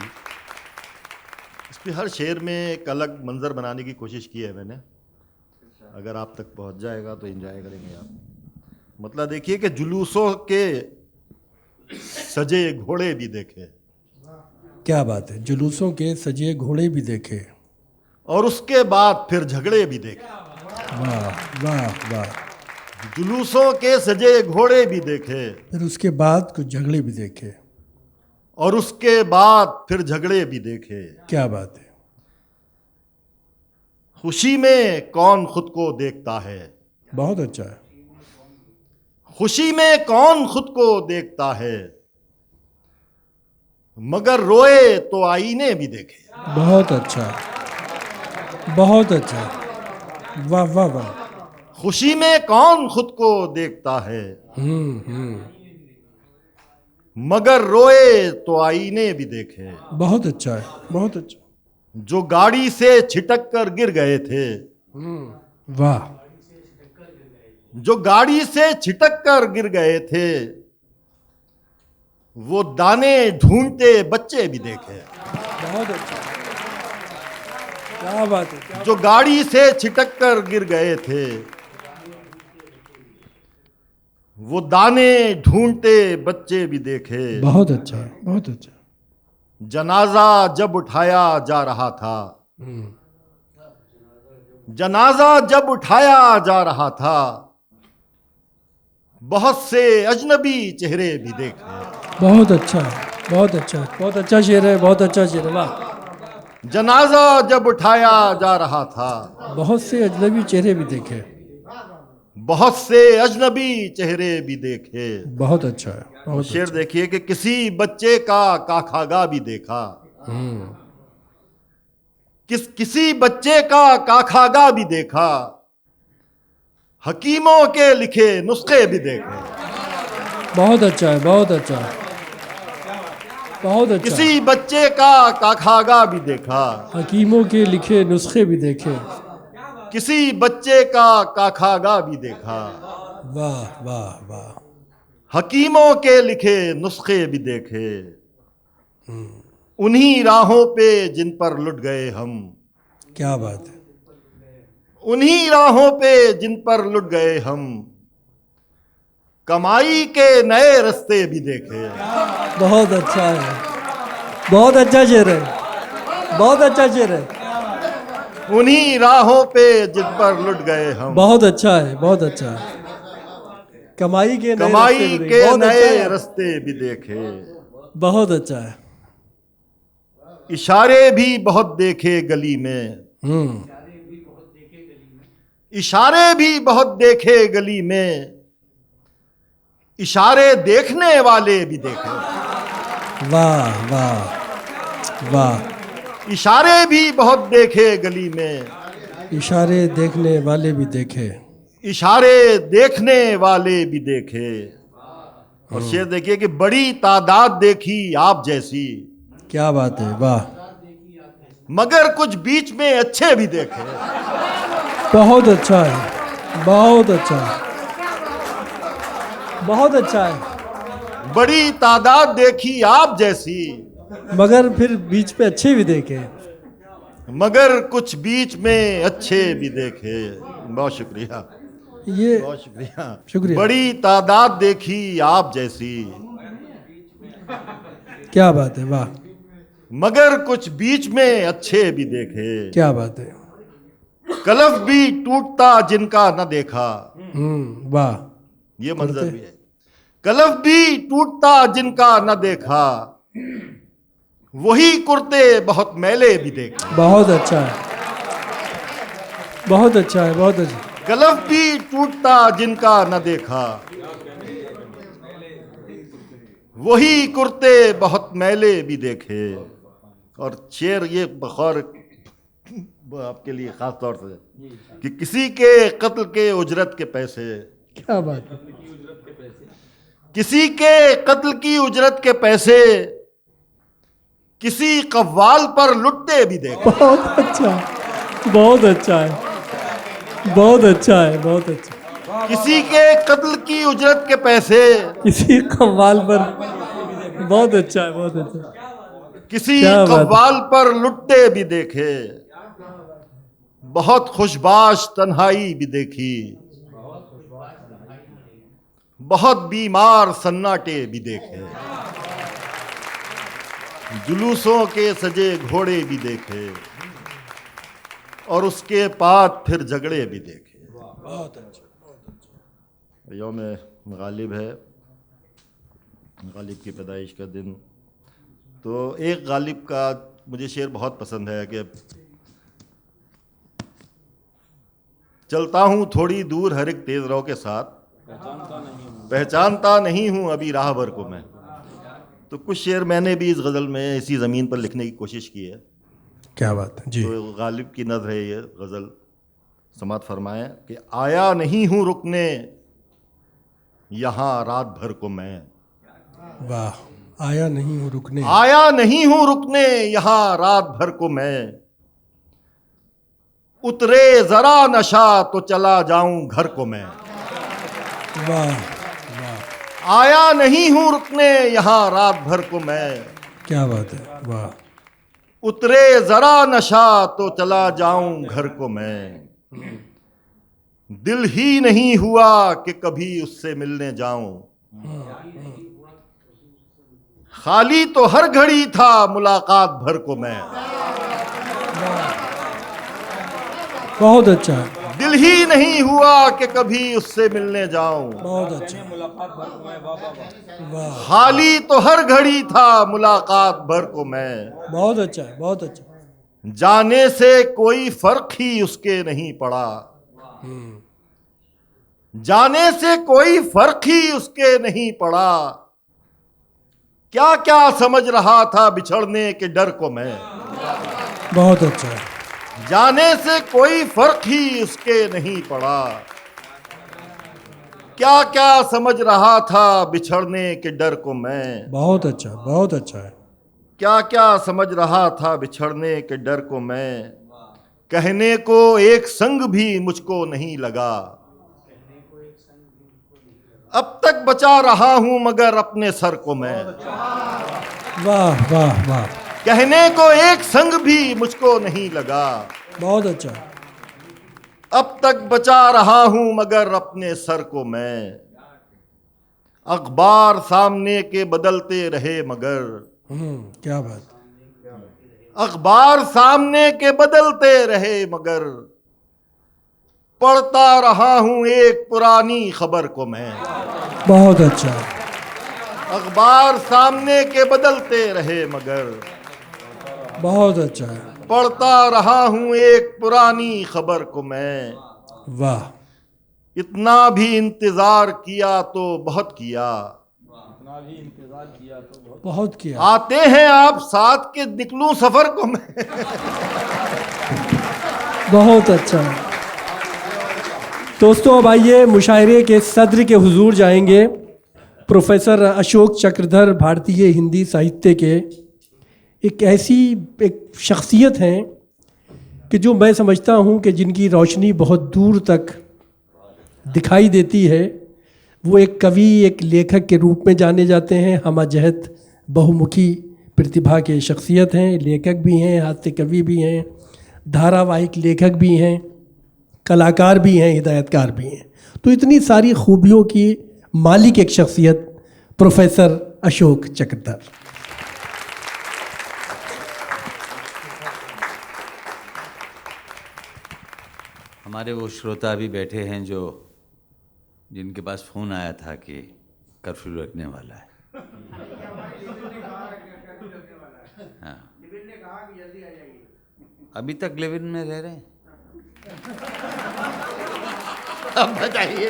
इसके हर शेर में एक अलग मंजर बनाने की कोशिश की है मैंने। अगर आप तक पहुंच जाएगा तो एंजॉय करेंगे आप। मतलब देखिए कि जुलूसों के सजे घोड़े भी देखे। क्या बात है, जुलूसों के सजे घोड़े भी देखे, और उसके बाद फिर झगड़े भी देखे। वाह वाह वाह। जुलूसों के सजे घोड़े भी देखे, फिर उसके बाद कुछ झगड़े भी देखे, और उसके बाद फिर झगड़े भी देखे। क्या बात है। खुशी में कौन खुद को देखता है। बहुत अच्छा है। खुशी में कौन खुद को देखता है, मगर रोए तो आईने भी देखे। बहुत अच्छा, बहुत अच्छा, वाह वाह वाह। खुशी में कौन खुद को देखता है, मगर रोए तो आईने भी देखे। बहुत अच्छा है, बहुत अच्छा। जो गाड़ी से छिटक कर गिर गए थे, वाह। जो गाड़ी से छिटक कर गिर गए थे, वो दाने ढूंढते बच्चे भी देखे। बहुत अच्छा, क्या बात है। जो गाड़ी से छिटक कर गिर गए थे, वो दाने ढूंढते बच्चे भी देखे। बहुत अच्छा, बहुत अच्छा। जनाजा जब उठाया जा रहा था, जनाजा जब उठाया जा रहा था, बहुत से अजनबी चेहरे भी देखे। बहुत अच्छा, बहुत अच्छा, बहुत अच्छा शेर है, बहुत अच्छा शेर है, वाह। जनाजा जब उठाया जा रहा था, बहुत से अजनबी चेहरे भी देखे। बहुत से अजनबी चेहरे भी देखे। बहुत अच्छा है, बहुत शेर देखिए कि किसी बच्चे का काखागा भी देखा। किसी बच्चे का काखागा भी देखा, हकीमों के लिखे नुस्खे भी देखे। बहुत अच्छा है, बहुत अच्छा है, बहुत अच्छा। किसी बच्चे का काखागा भी देखा, हकीमों के लिखे नुस्खे भी देखे। किसी बच्चे का काखागा भी देखा, वाह वाह वाह। हकीमों के लिखे नुस्खे भी देखे। उन्हीं राहों पे जिन पर लुट गए हम, क्या बात है। उन्हीं राहों पे जिन पर लुट गए हम, कमाई के नए रास्ते भी देखे। बहुत अच्छा है, बहुत अच्छा शेर है, बहुत अच्छा शेर है। उन्हीं राहों पे जिन पर लुट गए हम, बहुत अच्छा है, बहुत अच्छा है। कमाई के नए रास्ते भी देखे। बहुत अच्छा है। इशारे भी बहुत देखे गली में, इशारे भी बहुत देखे गली में, इशारे देखने वाले भी देखे। वाह वाह वाह। इशारे भी बहुत देखे गली में, इशारे देखने वाले भी देखे। इशारे देखने वाले भी देखे। और शेर देखिए कि बड़ी तादाद देखी आप जैसी, क्या बात है, वाह। मगर कुछ बीच में अच्छे भी देखे। बहुत अच्छा है, बहुत अच्छा है, बहुत अच्छा है। बड़ी तादाद देखी आप जैसी, मगर फिर बीच पे अच्छे भी देखे। मगर कुछ बीच में अच्छे भी देखे। बहुत शुक्रिया, ये बहुत शुक्रिया, शुक्रिया। बड़ी तादाद देखी आप जैसी, क्या बात है, वाह। मगर कुछ बीच में अच्छे भी देखे। क्या बात है। कलफ भी टूटता जिनका न देखा। वाह। ये मंजर भी है। कलफ भी टूटता जिनका न देखा, वही कुर्ते बहुत मैले भी देखे। बहुत अच्छा है, बहुत अच्छा है, बहुत अच्छा। कलफ भी टूटता जिनका न देखा, वही कुर्ते बहुत मैले भी देखे। और शेर ये बखौर आपके लिए खास तौर से कि किसी के कत्ल के उजरत के पैसे। क्या बात है। किसी के कत्ल की उजरत के पैसे किसी कव्वाल पर लुटते भी देखे। बहुत अच्छा, बहुत अच्छा है, बहुत अच्छा है, बहुत अच्छा। किसी के कत्ल की उजरत के पैसे किसी कव्वाल पर, बहुत अच्छा है, बहुत अच्छा। किसी कव्वाल पर लुटते भी देखे। बहुत खुशबाश तन्हाई भी देखी, बहुत बीमार सन्नाटे भी देखे। जुलूसों के सजे घोड़े भी देखे, और उसके बाद फिर झगड़े भी देखे। बहुत अच्छा। यौम गालिब है, गालिब की पैदाइश का दिन। तो एक गालिब का मुझे शेर बहुत पसंद है कि चलता हूँ थोड़ी दूर हर एक तेज रौ के साथ, पहचानता नहीं हूँ अभी राह भर को मैं। तो कुछ शेर मैंने भी इस गज़ल में इसी ज़मीन पर लिखने की कोशिश की है। क्या बात है जी। तो गालिब की नज़र है ये गज़ल, समात फरमाएं कि आया नहीं हूँ रुकने यहाँ रात भर को मैं। वाह। आया नहीं हूँ रुकने, आया नहीं हूँ रुकने यहाँ रात भर को मैं, उतरे जरा नशा तो चला जाऊं घर को मैं। वाह। आया नहीं हूं रुकने यहाँ रात भर को मैं, क्या बात है, वाह। उतरे जरा नशा तो चला जाऊं घर को मैं। दिल ही नहीं हुआ कि कभी उससे मिलने जाऊं। खाली तो हर घड़ी था मुलाकात भर को मैं। बहुत अच्छा, दिल ही नहीं हुआ कि कभी उससे मिलने जाऊं। बहुत अच्छा, वाह, खाली तो हर घड़ी था मुलाकात भर को मैं। बहुत अच्छा, बहुत अच्छा। जाने से कोई फर्क ही उसके नहीं पड़ा। जाने से कोई फर्क ही उसके नहीं पड़ा। क्या क्या समझ रहा था बिछड़ने के डर को मैं। बहुत अच्छा, जाने से कोई फर्क ही उसके नहीं पड़ा। क्या क्या समझ रहा था बिछड़ने के डर को मैं। बहुत अच्छा, बहुत अच्छा है। क्या क्या समझ रहा था बिछड़ने के डर को मैं। कहने को एक संग भी मुझको नहीं लगा। अब तक बचा रहा हूं मगर अपने सर को मैं। वाह वाह वाह, कहने को एक संग भी मुझको नहीं लगा। बहुत अच्छा, अब तक बचा रहा हूं मगर अपने सर को मैं। अखबार सामने के बदलते रहे मगर। क्या बात, अखबार सामने के बदलते रहे मगर। पढ़ता रहा हूं एक पुरानी खबर को मैं। बहुत अच्छा, अखबार सामने के बदलते रहे मगर। बहुत अच्छा है। पढ़ता रहा हूं एक पुरानी खबर को मैं। वाह, इतना भी इंतजार किया तो बहुत किया। बहुत किया। आते हैं आप साथ के निकलूं सफर को मैं। बहुत अच्छा। दोस्तों अब आइए मुशायरे के सद्र के हुजूर जाएंगे। प्रोफेसर अशोक चक्रधर भारतीय हिंदी साहित्य के एक शख्सियत हैं कि जो मैं समझता हूँ कि जिनकी रोशनी बहुत दूर तक दिखाई देती है। वो एक कवि, एक लेखक के रूप में जाने जाते हैं। हमाजहत बहुमुखी प्रतिभा के शख्सियत हैं। लेखक भी हैं, हास्य कवि भी हैं, धारावाहिक लेखक भी हैं, कलाकार भी हैं, हिदायतकार भी हैं। तो इतनी सारी खूबियों की मालिक एक शख्सियत प्रोफेसर अशोक चक्रधर। हमारे वो श्रोता भी बैठे हैं जो जिनके पास फ़ोन आया था कि कर्फ्यू लगने वाला है। हाँ, अभी तक लिव इन में रह रहे हैं। अब बताइए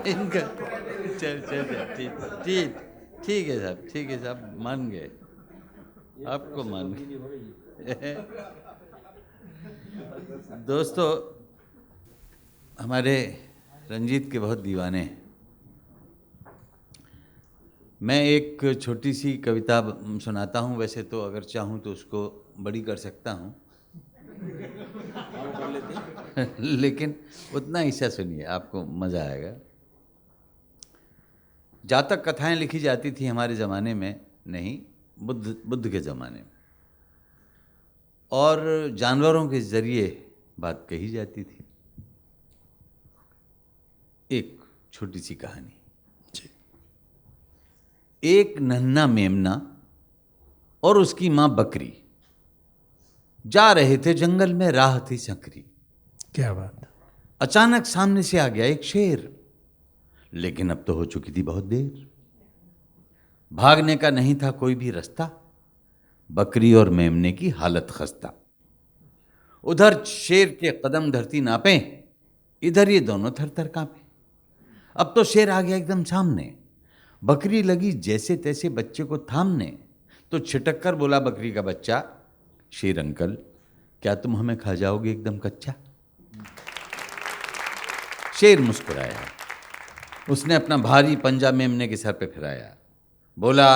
इनका चल ठीक है साहब, ठीक है साहब, मान गए, आपको मान गए। दोस्तों, हमारे रंजीत के बहुत दीवाने हैं। मैं एक छोटी सी कविता सुनाता हूँ। वैसे तो अगर चाहूँ तो उसको बड़ी कर सकता हूँ, लेकिन उतना हिस्सा सुनिए, आपको मज़ा आएगा। जातक कथाएं लिखी जाती थी हमारे ज़माने में, नहीं बुद्ध के ज़माने में, और जानवरों के ज़रिए बात कही जाती थी। एक छोटी सी कहानी। एक नन्हा मेमना और उसकी माँ बकरी जा रहे थे जंगल में, राह थी संकरी। क्या बात। अचानक सामने से आ गया एक शेर, लेकिन अब तो हो चुकी थी बहुत देर। भागने का नहीं था कोई भी रास्ता, बकरी और मेमने की हालत खस्ता। उधर शेर के कदम धरती नापे, इधर ये दोनों थर थर कांपे। अब तो शेर आ गया एकदम सामने, बकरी लगी जैसे तैसे बच्चे को थामने। तो छिटक कर बोला बकरी का बच्चा, शेर अंकल क्या तुम हमें खा जाओगे एकदम कच्चा। शेर मुस्कुराया, उसने अपना भारी पंजा मेमने के सर पे फिराया, बोला,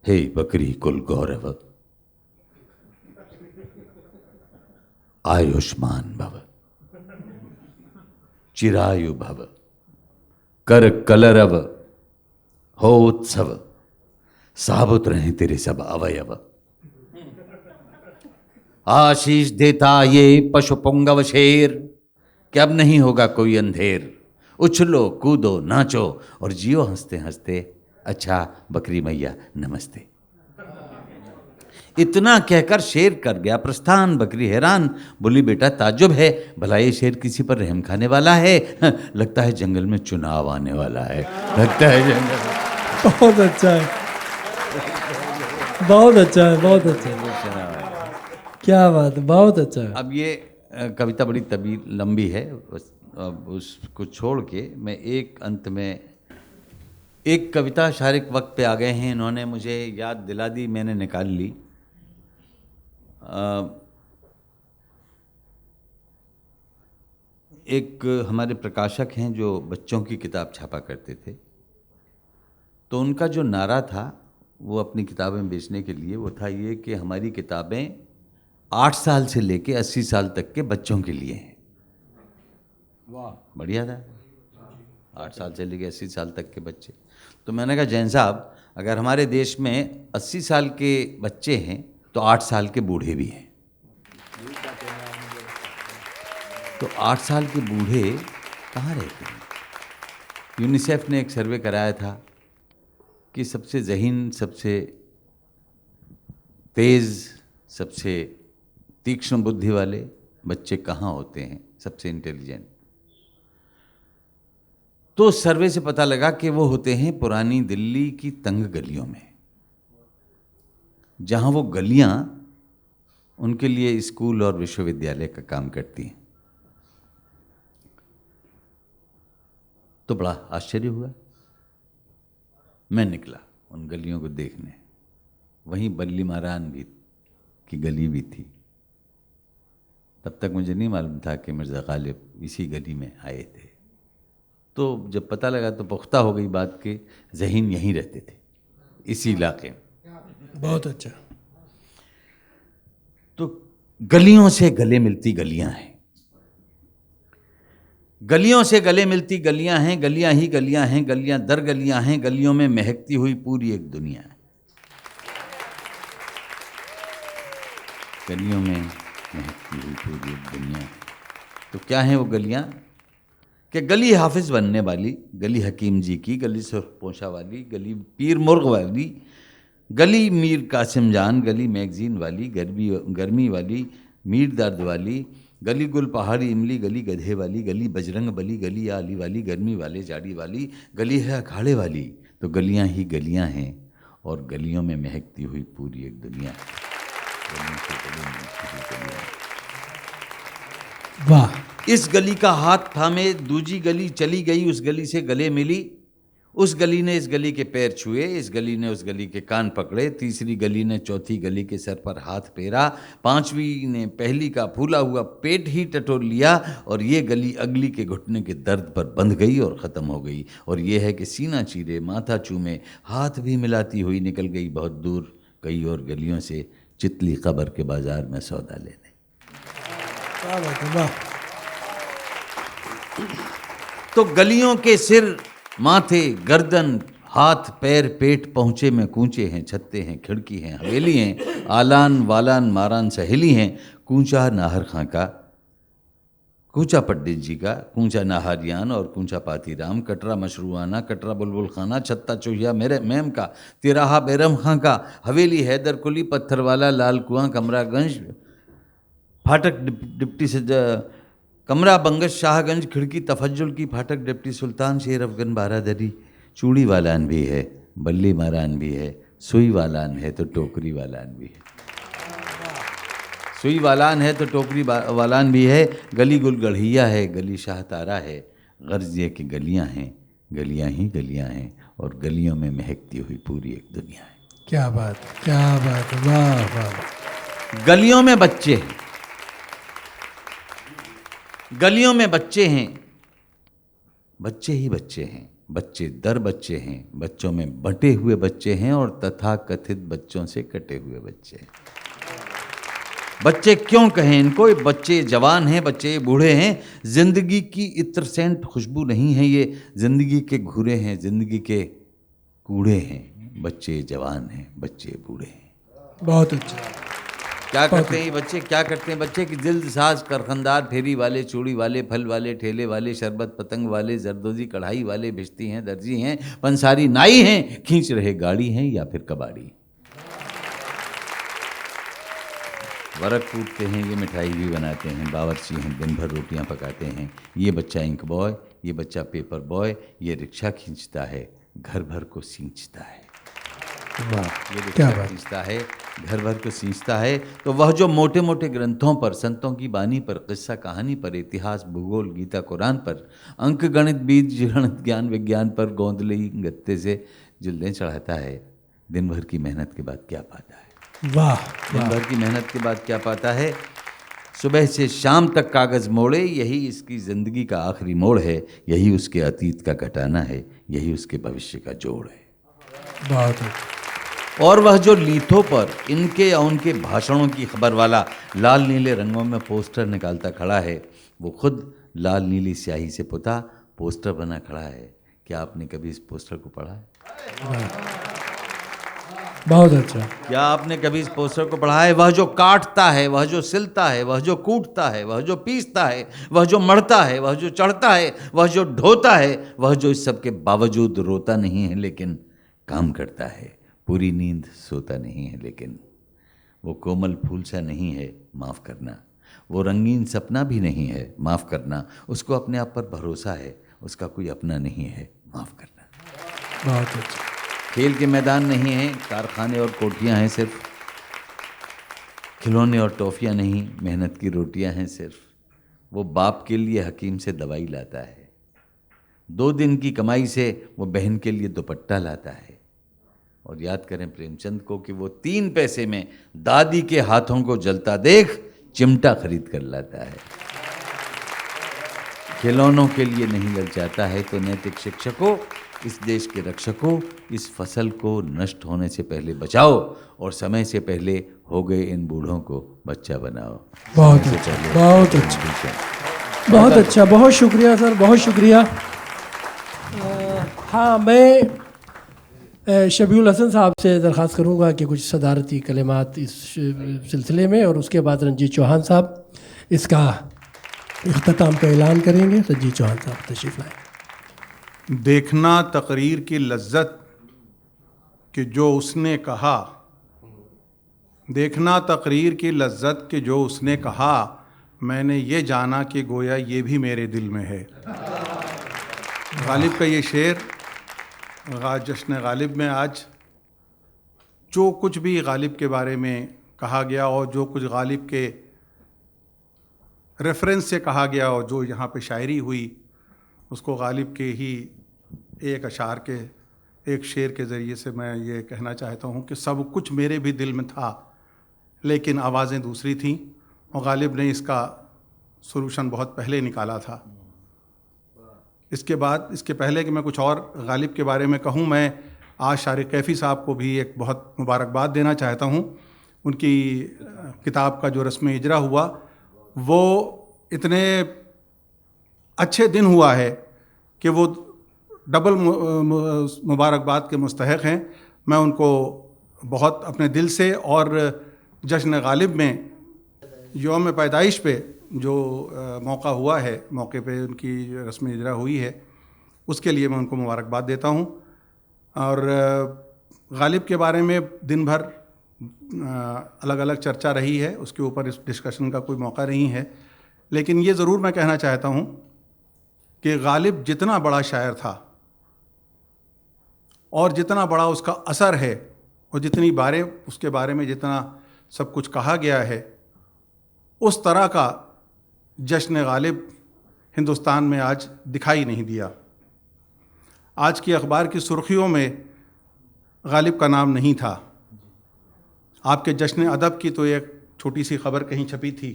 हे बकरी कुल गौरव, आयुष्मान भव, चिरायु भव, कर कलरव, हो उत्सव, साबुत रहे तेरे सब अवयव। आशीष देता ये पशु पुंगव शेर कि अब नहीं होगा कोई अंधेर। उछलो कूदो नाचो और जियो हंसते हंसते। अच्छा बकरी मैया नमस्ते। इतना कहकर शेर कर गया प्रस्थान। बकरी हैरान, बोली बेटा ताज्जुब है, भला ये शेर किसी पर रहम खाने वाला है? लगता है जंगल में चुनाव आने वाला है, लगता है जंगल। बहुत अच्छा है, बहुत अच्छा है, बहुत अच्छा है, क्या बात है, बहुत अच्छा है। अब ये कविता बड़ी लंबी है, अब उसको छोड़ के मैं एक अंत में एक कविता शारिक वक्त पे आ गए हैं, इन्होंने मुझे याद दिला दी, मैंने निकाल ली। एक हमारे प्रकाशक हैं जो बच्चों की किताब छापा करते थे, तो उनका जो नारा था वो अपनी किताबें बेचने के लिए वो था ये कि हमारी किताबें 8 साल से लेके 80 साल तक के बच्चों के लिए हैं। वाह, बढ़िया था। 8 साल से लेके 80 साल तक के बच्चे। तो मैंने कहा जैन साहब, अगर हमारे देश में 80 साल के बच्चे हैं तो 8 साल के बूढ़े भी हैं। तो 8 साल के बूढ़े कहाँ रहते हैं? यूनिसेफ ने एक सर्वे कराया था कि सबसे ज़हीन, सबसे तेज़, सबसे तीक्ष्ण बुद्धि वाले बच्चे कहाँ होते हैं, सबसे इंटेलिजेंट। तो सर्वे से पता लगा कि वो होते हैं पुरानी दिल्ली की तंग गलियों में, जहाँ वो गलियाँ उनके लिए स्कूल और विश्वविद्यालय का काम करती हैं। तो बड़ा आश्चर्य हुआ। मैं निकला उन गलियों को देखने। वहीं बल्ली मारान भी की गली भी थी। तब तक मुझे नहीं मालूम था कि मिर्ज़ा गालिब इसी गली में आए थे। तो जब पता लगा तो पुख्ता हो गई बात कि ज़हीन यहीं रहते थे, इसी इलाके में। बहुत अच्छा। तो गलियों से गले मिलती गलियां हैं, गलियों से गले मिलती गलियां हैं, गलियां ही गलियां हैं, गलियां दर गलियां हैं, गलियों में महकती हुई पूरी एक दुनिया है। गलियों में महकती हुई पूरी एक दुनिया है। तो क्या है वो गलियां? कि गली हाफिज बनने वाली, गली हकीम जी की, गली सुरपोशा वाली, गली पीर मुर्ग वाली, गली मीर कासिम जान, गली मैगजीन वाली, गर्मी वाली, मीर दर्द वाली, गली गुल पहाड़ी इमली, गली गधे वाली, गली बजरंग बली, गली आली वाली, गर्मी वाले जाड़ी वाली, गली है अखाड़े वाली। तो गलियां ही गलियां हैं और गलियों में महकती हुई पूरी एक दुनिया है। वाह। इस गली का हाथ थामे दूजी गली चली गई, उस गली से गले मिली। उस गली ने इस गली के पैर छुए, इस गली ने उस गली के कान पकड़े, तीसरी गली ने चौथी गली के सर पर हाथ फेरा, पांचवी ने पहली का फूला हुआ पेट ही टटोल लिया और ये गली अगली के घुटने के दर्द पर बंध गई और ख़त्म हो गई। और ये है कि सीना चीरे, माथा चूमे, हाथ भी मिलाती हुई निकल गई बहुत दूर कई और गलियों से चितली कब्र के बाजार में सौदा लेने। तो गलियों के सिर, माथे, गर्दन, हाथ, पैर, पेट पहुँचे में कूचे हैं, छत्ते हैं, खिड़की हैं, हवेली हैं, आलान वालान मारान सहेली हैं, कूचा नाहर खां का, कूचा पंडित जी का, कूचा नाहरियान और कूचा पातीराम, कटरा मशरूआना, कटरा बुलबुल खाना, छत्ता चोहिया मेरे मैम का, तिराहा बैरम खां का, हवेली हैदर कुली, पत्थरवाला, लाल कुआं, कमरागंज, फाटक डिप्टी से कमरा बंगश शाहगंज, खिड़की तफज्जुल की, फाटक डिप्टी सुल्तान, शेर अफगन, बारादरी, चूड़ी वालान भी है, बल्ली मारान भी है, सुई वालान है तो टोकरी वालान भी है। सुई वालान है तो टोकरी वालान भी है, गली गुल गढ़िया है, गली शाह तारा है, गर्ज ये कि गलियां हैं, गलियां ही गलियां हैं और गलियों में महकती हुई पूरी एक दुनिया है। क्या बात, क्या बात, वाह वाह। गलियों में बच्चे हैं, गलियों में बच्चे हैं, बच्चे ही बच्चे हैं, बच्चे दर बच्चे हैं, बच्चों में बंटे हुए बच्चे हैं और तथाकथित बच्चों से कटे हुए बच्चे हैं। बच्चे क्यों कहें इनको? बच्चे जवान हैं, बच्चे बूढ़े हैं। जिंदगी की इत्र सेंट खुशबू नहीं है ये, जिंदगी के घूरे हैं, जिंदगी के कूड़े हैं। बच्चे जवान हैं, बच्चे बूढ़े हैं। बहुत अच्छा। क्या करते हैं ये बच्चे, क्या करते हैं बच्चे कि जिल्द साज करखंदार फेरी वाले, चूड़ी वाले, फल वाले, ठेले वाले, शरबत पतंग वाले, जरदोजी कढ़ाई वाले, भिश्ती हैं, दर्जी हैं, पंसारी नाई हैं, खींच रहे गाड़ी हैं या फिर कबाड़ी। वरक कूटते हैं, ये मिठाई भी बनाते हैं, बावर्ची हैं, दिन भर रोटियां पकाते हैं। ये बच्चा इंक बॉय, ये बच्चा पेपर बॉय, ये रिक्शा खींचता है, घर भर को सींचता है। ये रिक्शा खींचता है, घर भर को सींचता है। तो वह जो मोटे मोटे ग्रंथों पर, संतों की बानी पर, किस्सा कहानी पर, इतिहास, भूगोल, गीता, कुरान पर, अंक, गणित, बीज गणित, ज्ञान विज्ञान पर गोंदली गत्ते से जिल्दें चढ़ाता है, दिन भर की मेहनत के बाद क्या पाता है? वाह, दिन भर की मेहनत के बाद क्या पाता है? सुबह से शाम तक कागज़ मोड़े, यही इसकी ज़िंदगी का आखिरी मोड़ है, यही उसके अतीत का घटाना है, यही उसके भविष्य का जोड़ है। बहुत और वह जो लीथों पर इनके या उनके भाषणों की खबर वाला लाल नीले रंगों में पोस्टर निकालता खड़ा है, वो खुद लाल नीली स्याही से पुता पोस्टर बना खड़ा है। क्या आपने कभी इस पोस्टर को पढ़ा है? बहुत अच्छा। क्या आपने कभी इस पोस्टर को पढ़ा है? वह जो काटता है, वह जो सिलता है, वह जो कूटता है, वह जो पीसता है, वह जो मढ़ता है, वह जो चढ़ता है, वह जो ढोता है, वह जो इस सब के बावजूद रोता नहीं है लेकिन काम करता है, पूरी नींद सोता नहीं है लेकिन, वो कोमल फूल सा नहीं है, माफ़ करना, वो रंगीन सपना भी नहीं है, माफ़ करना, उसको अपने आप पर भरोसा है, उसका कोई अपना नहीं है, माफ़ करना। बहुत अच्छा। खेल के मैदान नहीं हैं, कारखाने और कोठियाँ हैं सिर्फ, खिलौने और टॉफ़ियाँ नहीं, मेहनत की रोटियाँ हैं सिर्फ। वो बाप के लिए हकीम से दवाई लाता है, 2 दिन की कमाई से वो बहन के लिए दुपट्टा लाता है। और याद करें प्रेमचंद को कि वो 3 पैसे में दादी के हाथों को जलता देख चिमटा खरीद कर लाता है। खिलौनों के लिए नहीं ललचाता है तो नैतिक शिक्षकों, इस देश के रक्षकों, इस फसल को नष्ट होने से पहले बचाओ और समय से पहले हो गए इन बूढ़ों को बच्चा बनाओ। बहुत अच्छा, बहुत अच्छा, बहुत अच्छा, बहुत शुक्रिया सर, बहुत शुक्रिया। हाँ, मैं शबीउल हसन साहब से दरख्वास्त करूँगा कि कुछ सदारती कलिमात इस सिलसिले में, और उसके बाद रंजीत चौहान साहब इसका इख्तिताम का ऐलान करेंगे। रंजीत चौहान साहब तशरीफ़ लाएँ। देखना तकरीर की लज्जत कि जो उसने कहा, देखना तकरीर की लज्जत कि जो उसने कहा, मैंने ये जाना कि गोया ये भी मेरे दिल में है। गालिब का ये शेर जश्न गालिब में आज जो कुछ भी गालिब के बारे में कहा गया और जो कुछ गालिब के रेफरेंस से कहा गया और जो यहाँ पे शायरी हुई, उसको गालिब के ही एक अशार के, एक शेर के ज़रिए से मैं ये कहना चाहता हूँ कि सब कुछ मेरे भी दिल में था लेकिन आवाज़ें दूसरी थीं, और गालिब ने इसका सॉल्यूशन बहुत पहले निकाला था। इसके बाद, इसके पहले कि मैं कुछ और गालिब के बारे में कहूँ, मैं आज शारिक कैफ़ी साहब को भी एक बहुत मुबारकबाद देना चाहता हूँ। उनकी किताब का जो रस्म इजरा हुआ वो इतने अच्छे दिन हुआ है कि वो डबल मुबारकबाद के मुस्तहक़ हैं। मैं उनको बहुत अपने दिल से, और जश्न गालिब में यौम पैदाइश पे जो मौका हुआ है, मौके पे उनकी रस्म इजरा हुई है, उसके लिए मैं उनको मुबारकबाद देता हूँ। और गालिब के बारे में दिन भर अलग अलग चर्चा रही है, उसके ऊपर इस डिस्कशन का कोई मौका नहीं है, लेकिन ये ज़रूर मैं कहना चाहता हूँ कि गालिब जितना बड़ा शायर था और जितना बड़ा उसका असर है और जितनी बारे उसके बारे में जितना सब कुछ कहा गया है, उस तरह का जश्न गालिब हिंदुस्तान में आज दिखाई नहीं दिया। आज की अखबार की सुर्खियों में गालिब का नाम नहीं था। आपके जश्न अदब की तो एक छोटी सी खबर कहीं छपी थी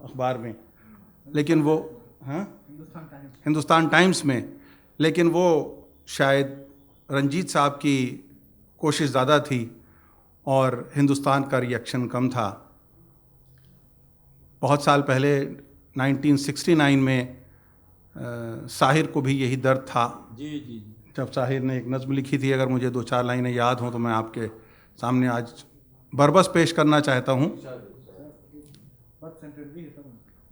अखबार में, लेकिन वो हिंदुस्तान टाइम्स में, लेकिन वो शायद रंजीत साहब की कोशिश ज़्यादा थी और हिंदुस्तान का रिएक्शन कम था। बहुत साल पहले 1969 में साहिर को भी यही दर्द था। जी। जब साहिर ने एक नज़्म लिखी थी, अगर मुझे 2-4 लाइनें याद हों तो मैं आपके सामने आज बरबस पेश करना चाहता हूँ।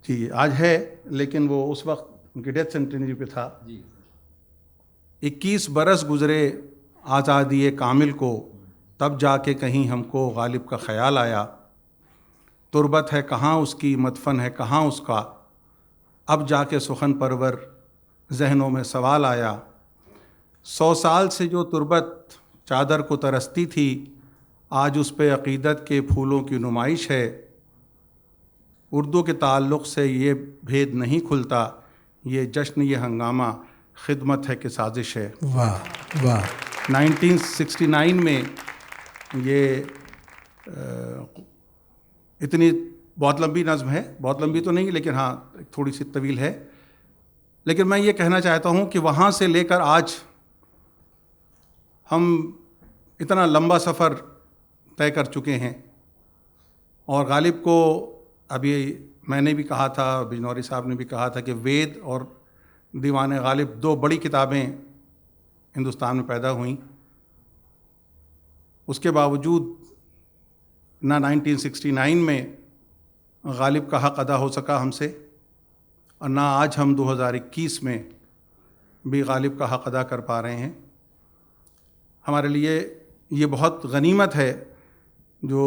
जी आज है, लेकिन वो उस वक्त उनकी डेथ सेंटेनरी पे था। 21 बरस गुजरे आज़ादी कामिल को, तब जाके कहीं हमको गालिब का ख्याल आया। तुरबत है कहाँ उसकी, मदफन है कहाँ उसका, अब जाके सुखन परवर जहनों में सवाल आया। 100 साल से जो तुरबत चादर को तरसती थी, आज उस पे अक़ीदत के फूलों की नुमाइश है। उर्दू के ताल्लुक़ से ये भेद नहीं खुलता, ये जश्न ये हंगामा खिदमत है कि साजिश है। वाह वाह। 1969 में ये इतनी बहुत लंबी नज़्म है, बहुत लंबी तो नहीं लेकिन हाँ थोड़ी सी तवील है। लेकिन मैं ये कहना चाहता हूँ कि वहाँ से लेकर आज हम इतना लंबा सफ़र तय कर चुके हैं। और गालिब को अभी मैंने भी कहा था, बिजनौरी साहब ने भी कहा था कि वेद और दीवान गालिब 2 बड़ी किताबें हिंदुस्तान में पैदा हुईं। उसके बावजूद ना 1969 में गालिब का हक़ अदा हो सका हमसे, और ना आज हम 2021 में भी गालिब का हक़ अदा कर पा रहे हैं। हमारे लिए ये बहुत गनीमत है जो,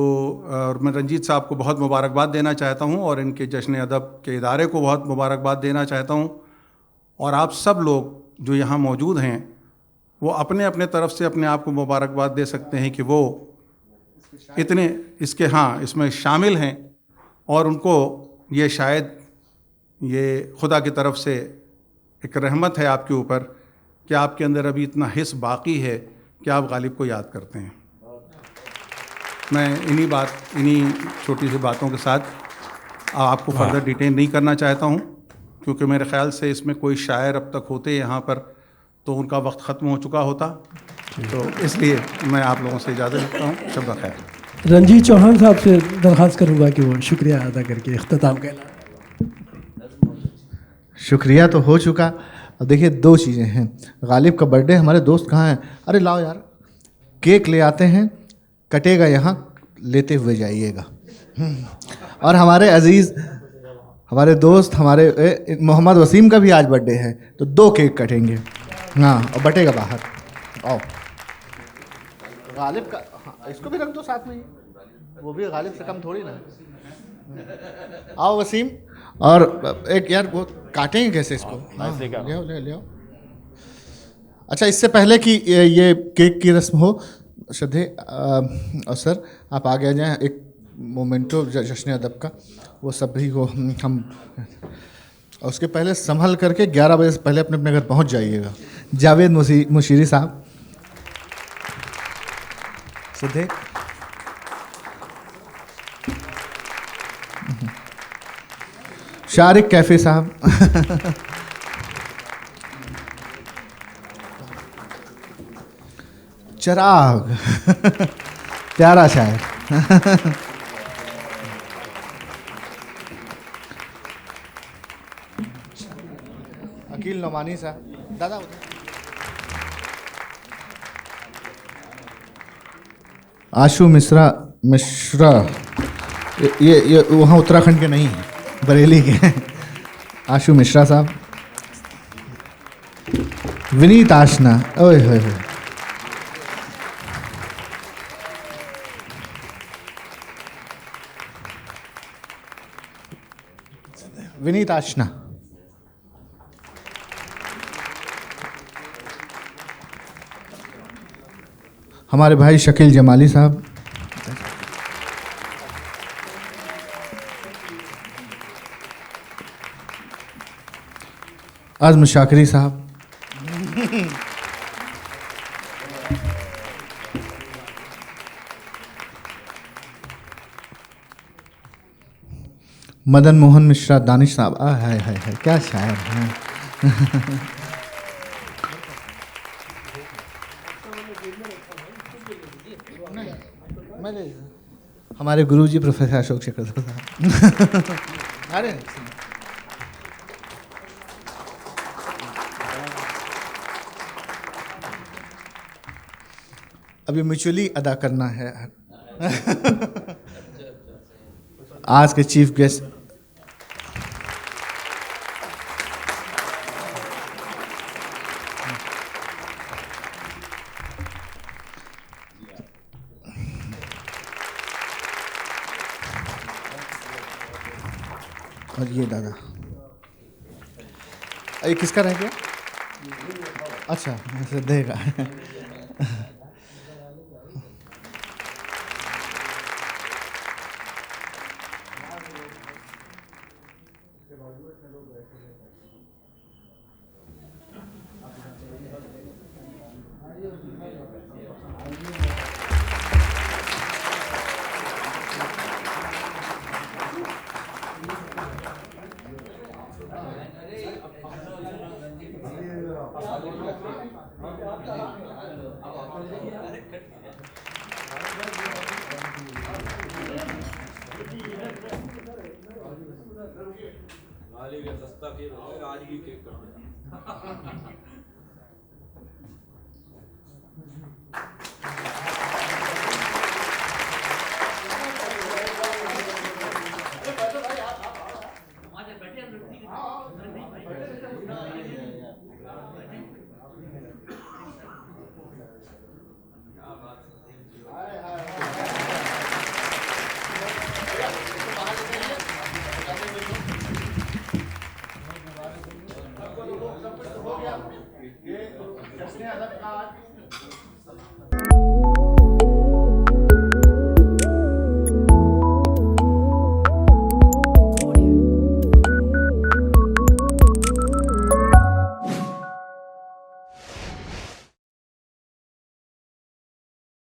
और मैं रंजीत साहब को बहुत मुबारकबाद देना चाहता हूँ और इनके जश्न अदब के इदारे को बहुत मुबारकबाद देना चाहता हूँ। और आप सब लोग जो यहाँ मौजूद हैं वो अपने अपने तरफ से अपने आप को मुबारकबाद दे सकते हैं कि वो इतने इसमें शामिल हैं, और उनको ये शायद ये खुदा की तरफ से एक रहमत है आपके ऊपर कि आपके अंदर अभी इतना हिस्स बाकी है कि आप गालिब को याद करते हैं। मैं इन्हीं छोटी सी बातों के साथ आपको फर्दर डिटेन नहीं करना चाहता हूँ, क्योंकि मेरे ख्याल से इसमें कोई शायर अब तक होते यहाँ पर तो उनका वक्त ख़त्म हो चुका होता, तो इसलिए मैं आप लोगों से इजाज़त लेता हूँ। शब्द खैर। रंजीत चौहान साहब से दरख्वास्त करूँगा कि वो शुक्रिया अदा करके इख्तिताम कहना। शुक्रिया तो हो चुका। अब देखिए 2 चीज़ें हैं। गालिब का बर्थडे, हमारे दोस्त कहाँ हैं? अरे लाओ यार, केक ले आते हैं, कटेगा यहाँ, लेते हुए जाइएगा। और हमारे अजीज़, हमारे दोस्त, हमारे मोहम्मद वसीम का भी आज बर्थडे है, तो 2 केक कटेंगे, हाँ, और बटेगा बाहर। आओ गालिब का, हाँ, इसको भी रख दो साथ में ही, वो भी गालिब से कम थोड़ी ना है। आओ वसीम, और एक यार वो काटेंगे कैसे इसको? हाँ, ले आओ। अच्छा, इससे पहले कि ये केक की रस्म हो, श्रद्धे और सर आप आगे आ जाएं, एक मोमेंटो जश्न अदब का वो सभी को हम, और उसके पहले संभल करके 11 बजे से पहले अपने अपने घर पहुंच जाइएगा। जावेद मुशीरी साहब, श्रद्धे, शारिक कैफे साहब, चिराग प्यारा शायर, अकील नोमानी साहब, दादा आशु मिश्रा, ये वहाँ उत्तराखंड के नहीं हैं, बरेली के हैं। आशु मिश्रा साहब, विनीत आशना, ओए होए होए, विनीत आशना, हमारे भाई शकील जमाली साहब, आज़म शाकरी साहब, मदन मोहन मिश्रा दानिश साहब, हाय हाय हाय, क्या शायर हैं। हमारे गुरुजी प्रोफेसर अशोक शेखर साहब। अरे अभी म्यूचुअली अदा करना है। आज के चीफ गेस्ट और ये दादा। ये किसका रह गया? अच्छा, ऐसे देगा। सस्ता केक आज भी केक कर